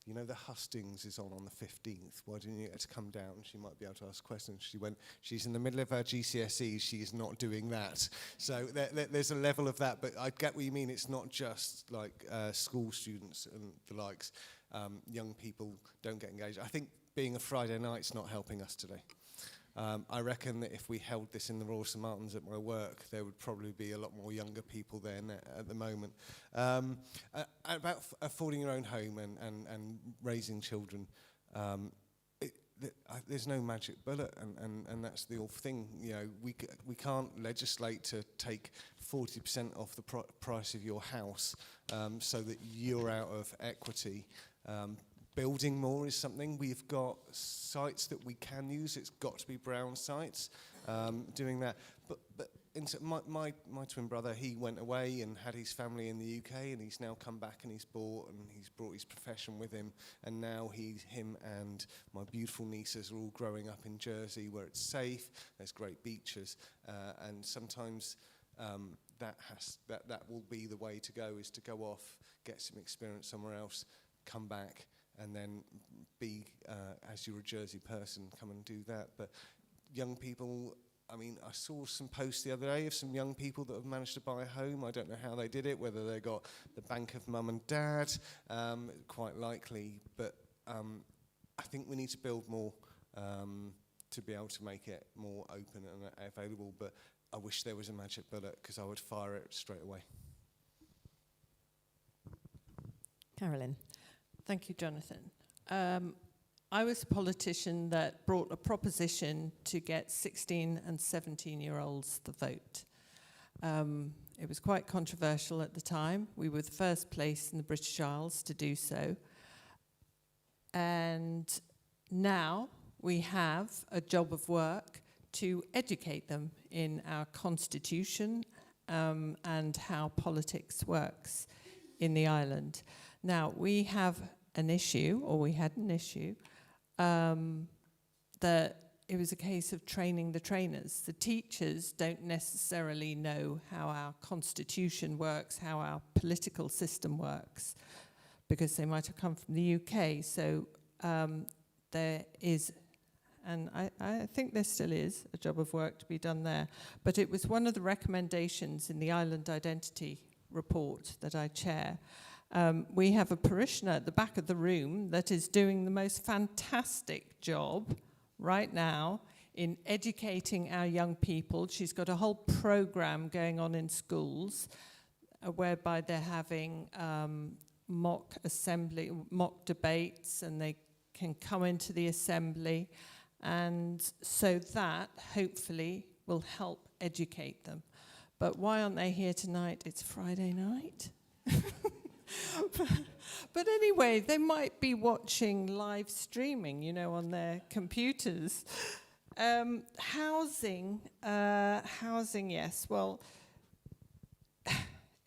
You know, the Hustings is on the 15th. Why didn't you get her to come down? She might be able to ask questions." She went, "She's in the middle of her GCSEs. She is not doing that." So there's a level of that. But I get what you mean. It's not just like school students and the likes. Young people don't get engaged. I think being a Friday night's not helping us today. I reckon that if we held this in the Royal St Martins at my work, there would probably be a lot more younger people there at the moment. About affording your own home and raising children, there's no magic bullet, and that's the awful thing. You know, we can't legislate to take 40% off the price of your house so that you're out of equity. Building more is something. We've got sites that we can use. It's got to be brown sites doing that. But my twin brother, he went away and had his family in the UK, and he's now come back and he's brought his profession with him. And now him and my beautiful nieces are all growing up in Jersey, where it's safe. There's great beaches, and sometimes that will be the way to go, is to go off, get some experience somewhere else, come back, and then be, as you're a Jersey person, come and do that. But young people, I mean, I saw some posts the other day of some young people that have managed to buy a home. I don't know how they did it, whether they got the bank of mum and dad, quite likely. But I think we need to build more to be able to make it more open and available. But I wish there was a magic bullet, because I would fire it straight away. Carolyn? Thank you, Jonathan. I was a politician that brought a proposition to get 16 and 17-year-olds the vote. It was quite controversial at the time. We were the first place in the British Isles to do so. And now we have a job of work to educate them in our constitution and how politics works in the island. Now, we have an issue, or we had an issue, that it was a case of training the trainers. The teachers don't necessarily know how our constitution works, how our political system works, because they might have come from the UK. So there is, and I think there still is, a job of work to be done there. But it was one of the recommendations in the Island Identity report that I chair. We have a parishioner at the back of the room that is doing the most fantastic job right now in educating our young people. She's got a whole program going on in schools whereby they're having mock assembly, mock debates, and they can come into the assembly. And so that hopefully will help educate them. But why aren't they here tonight? It's Friday night. But anyway, they might be watching live streaming, you know, on their computers. Housing, yes. Well,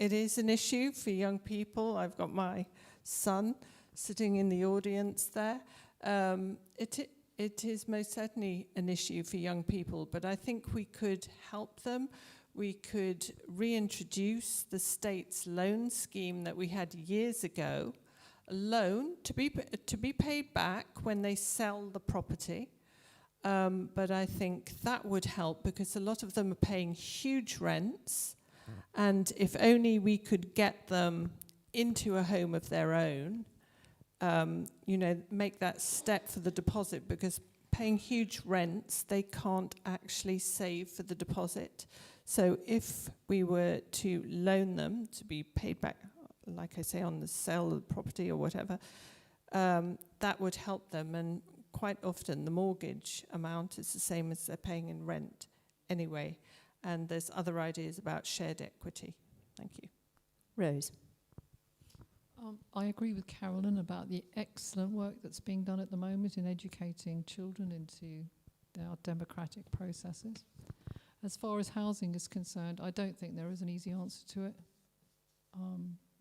it is an issue for young people. I've got my son sitting in the audience there. It is most certainly an issue for young people, but I think we could help them. We could reintroduce the state's loan scheme that we had years ago, a loan to be paid back when they sell the property. But I think that would help, because a lot of them are paying huge rents, and if only we could get them into a home of their own, you know, make that step for the deposit, because paying huge rents, they can't actually save for the deposit. So if we were to loan them to be paid back, like I say, on the sale of the property or whatever, that would help them. And quite often the mortgage amount is the same as they're paying in rent anyway. And there's other ideas about shared equity. Thank you. Rose. I agree with Carolyn about the excellent work that's being done at the moment in educating children into our democratic processes. As far as housing is concerned, I don't think there is an easy answer to it.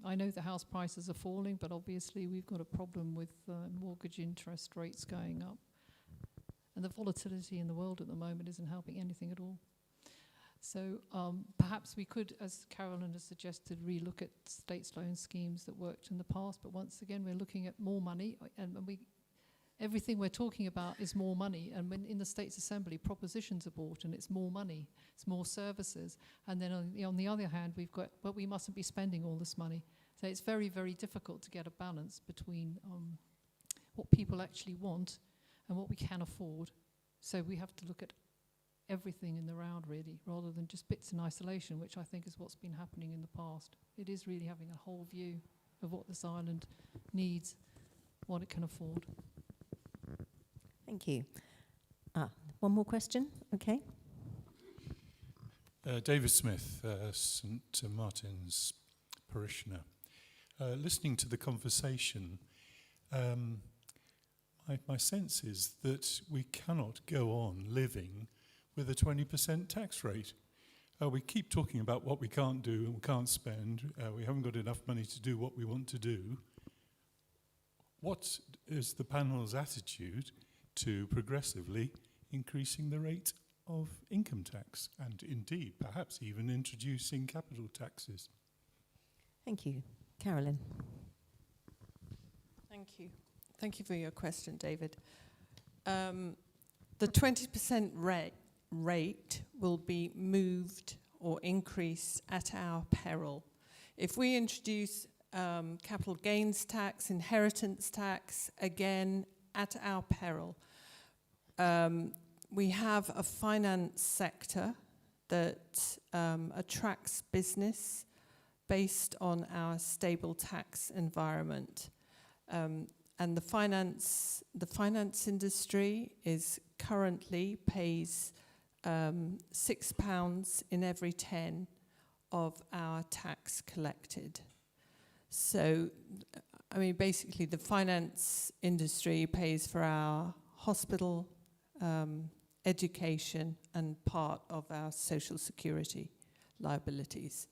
I know the house prices are falling, but obviously we've got a problem with mortgage interest rates going up. And the volatility in the world at the moment isn't helping anything at all. So perhaps we could, as Carolyn has suggested, relook at state loan schemes that worked in the past. But once again, we're looking at more money, and everything we're talking about is more money. And when in the States Assembly, propositions are brought, and it's more money, it's more services. And then on the other hand, we've got, but we mustn't be spending all this money. So it's very, very difficult to get a balance between what people actually want and what we can afford. So we have to look at everything in the round, really, rather than just bits in isolation, which I think is what's been happening in the past. It is really having a whole view of what this island needs, what it can afford. Thank you. One more question? Okay. David Smith, St Martin's parishioner. Listening to the conversation, my sense is that we cannot go on living with a 20% tax rate. We keep talking about what we can't do and we can't spend. We haven't got enough money to do what we want to do. What is the panel's attitude to progressively increasing the rate of income tax and indeed perhaps even introducing capital taxes? Thank you. Carolyn. Thank you. Thank you for your question, David. The 20% rate will be moved or increased at our peril. If we introduce capital gains tax, inheritance tax, again, at our peril. We have a finance sector that attracts business based on our stable tax environment. And the finance industry is currently pays £6 in every 10 of our tax collected. So, I mean, basically the finance industry pays for our hospital, education, and part of our social security liabilities.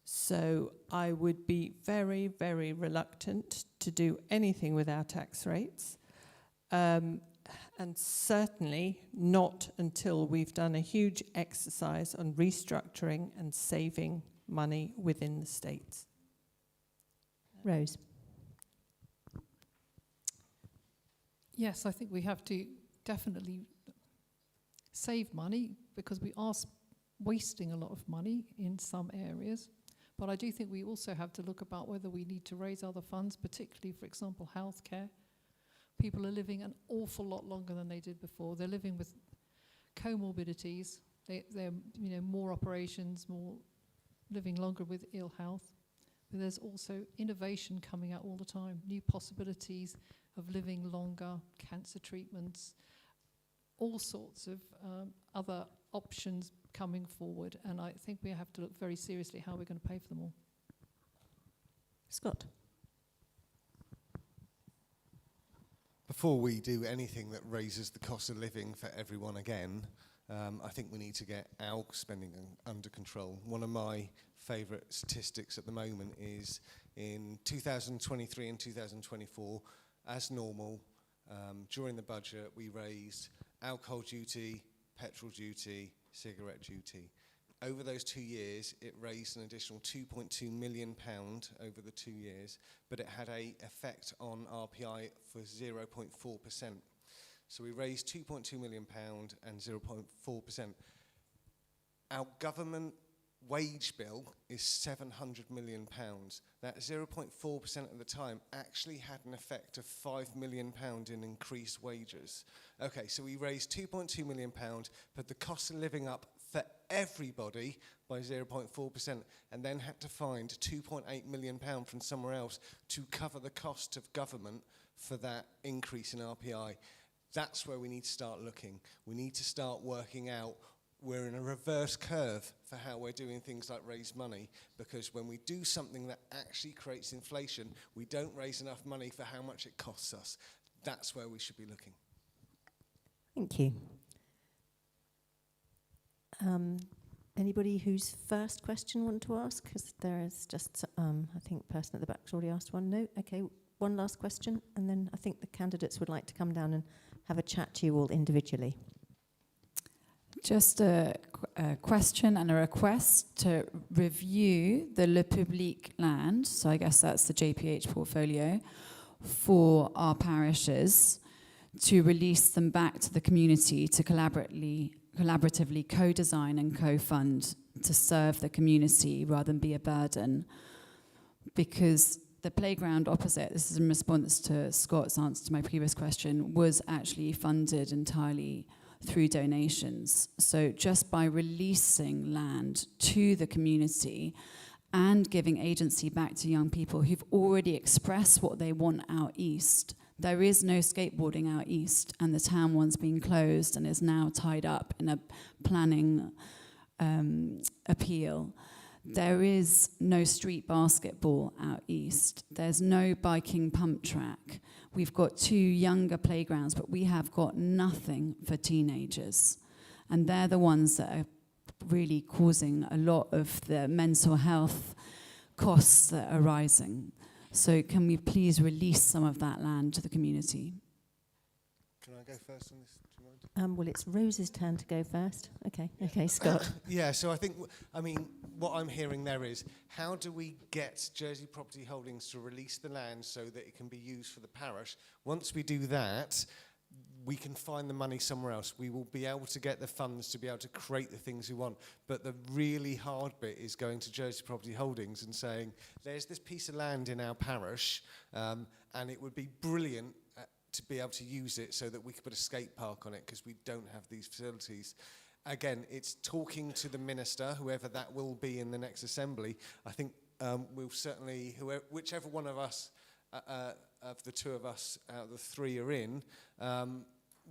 So I would be very, very reluctant to do anything with our tax rates. And certainly not until we've done a huge exercise on restructuring and saving money within the states. Rose. Yes, I think we have to definitely save money because we are wasting a lot of money in some areas. But I do think we also have to look about whether we need to raise other funds, particularly, for example, healthcare. People are living an awful lot longer than they did before. They're living with comorbidities. They're more operations, more living longer with ill health. But there's also innovation coming out all the time, new possibilities of living longer, cancer treatments, all sorts of other options coming forward. And I think we have to look very seriously how we're going to pay for them all. Scott. Before we do anything that raises the cost of living for everyone again, I think we need to get our spending under control. One of my favourite statistics at the moment is in 2023 and 2024, as normal, during the budget, we raised alcohol duty, petrol duty, cigarette duty. Over those 2 years, it raised an additional £2.2 million over the 2 years, but it had an effect on RPI for 0.4%. So we raised £2.2 million and 0.4%. Our government wage bill is £700 million. That 0.4% at the time actually had an effect of £5 million in increased wages. Okay, so we raised £2.2 million, put the cost of living up for everybody by 0.4%, and then had to find £2.8 million from somewhere else to cover the cost of government for that increase in RPI. That's where we need to start looking. We need to start working out. We're in a reverse curve for how we're doing things like raise money, because when we do something that actually creates inflation, we don't raise enough money for how much it costs us. That's where we should be looking. Thank you. Anybody whose first question want to ask? Because there is just, I think, the person at the back's already asked one. No? Okay, one last question, and then I think the candidates would like to come down and have a chat to you all individually. Just a question and a request to review the Le Public land, so I guess that's the JPH portfolio, for our parishes, to release them back to the community to collaboratively co-design and co-fund to serve the community rather than be a burden. Because the playground opposite, this is in response to Scott's answer to my previous question, was actually funded entirely through donations. So just by releasing land to the community and giving agency back to young people who've already expressed what they want out east. There is no skateboarding out east, and the town one's been closed and is now tied up in a planning appeal. There is no street basketball out east. There's no biking pump track. We've got 2 younger playgrounds, but we have got nothing for teenagers. And they're the ones that are really causing a lot of the mental health costs that are rising. So can we please release some of that land to the community? Can I go first on this? Do you mind? Well, it's Rose's turn to go first. Okay, Scott. Yeah, so I think, what I'm hearing there is, how do we get Jersey Property Holdings to release the land so that it can be used for the parish? Once we do that, we can find the money somewhere else. We will be able to get the funds to be able to create the things we want. But the really hard bit is going to Jersey Property Holdings and saying, there's this piece of land in our parish, and it would be brilliant to be able to use it so that we could put a skate park on it, because we don't have these facilities. Again, it's talking to the minister, whoever that will be in the next assembly. I think we'll certainly, whichever one of us, of the 2 of us out of the 3 are in,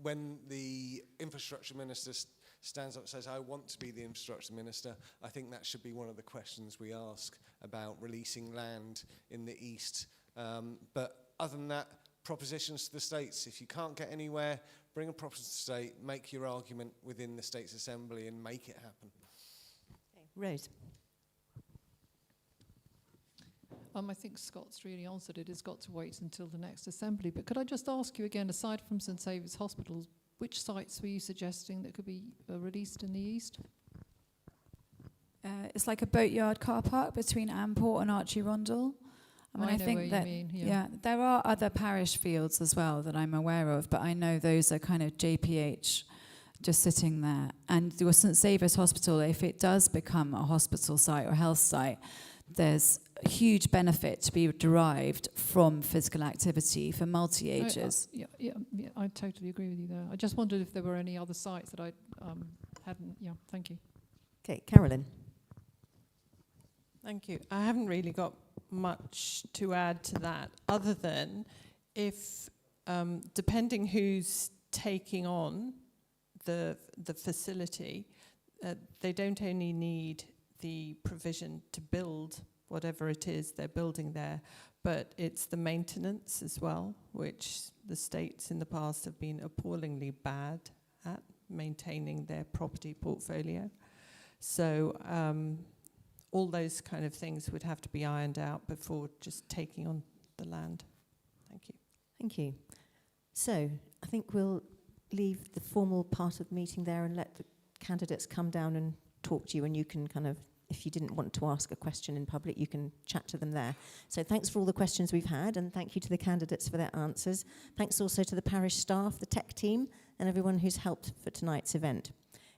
when the infrastructure minister stands up and says, I want to be the infrastructure minister, I think that should be one of the questions we ask about releasing land in the east. But other than that, propositions to the states. If you can't get anywhere, bring a proposition to the state, make your argument within the state's assembly and make it happen. Okay. Rose. I think Scott's really answered it. It's got to wait until the next assembly. But could I just ask you again, aside from St Saviour's Hospital, which sites were you suggesting that could be released in the east? It's like a boatyard car park between Amport and Archie Rondell. I think where that, you mean, yeah. There are other parish fields as well that I'm aware of, but I know those are kind of JPH just sitting there. And the St Saviour's Hospital, if it does become a hospital site or health site, there's a huge benefit to be derived from physical activity for multi-ages. Yeah, I totally agree with you there. I just wondered if there were any other sites that I hadn't. Yeah, thank you. Okay, Carolyn. Thank you. I haven't really got much to add to that, other than if, depending who's taking on the facility, they don't only need the provision to build whatever it is they're building there, but it's the maintenance as well, which the states in the past have been appallingly bad at maintaining their property portfolio. So all those kind of things would have to be ironed out before just taking on the land. Thank you. Thank you. So I think we'll leave the formal part of the meeting there and let the candidates come down and talk to you, and you can kind of, if you didn't want to ask a question in public, you can chat to them there. So thanks for all the questions we've had, and thank you to the candidates for their answers. Thanks also to the parish staff, the tech team, and everyone who's helped for tonight's event.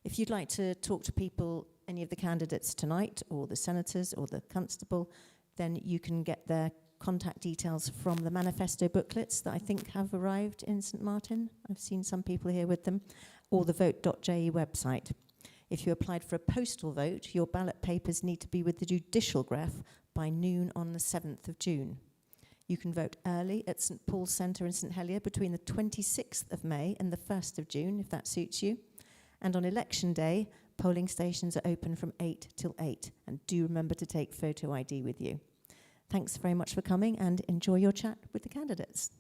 If you'd like to talk to people, any of the candidates tonight, or the senators, or the constable, then you can get their contact details from the manifesto booklets that I think have arrived in St Martin. I've seen some people here with them, or the vote.je website. If you applied for a postal vote, your ballot papers need to be with the judicial graph by noon on the 7th of June. You can vote early at St Paul's Centre in St Helier between the 26th of May and the 1st of June, if that suits you. And on election day, polling stations are open from 8 till 8. And do remember to take photo ID with you. Thanks very much for coming and enjoy your chat with the candidates.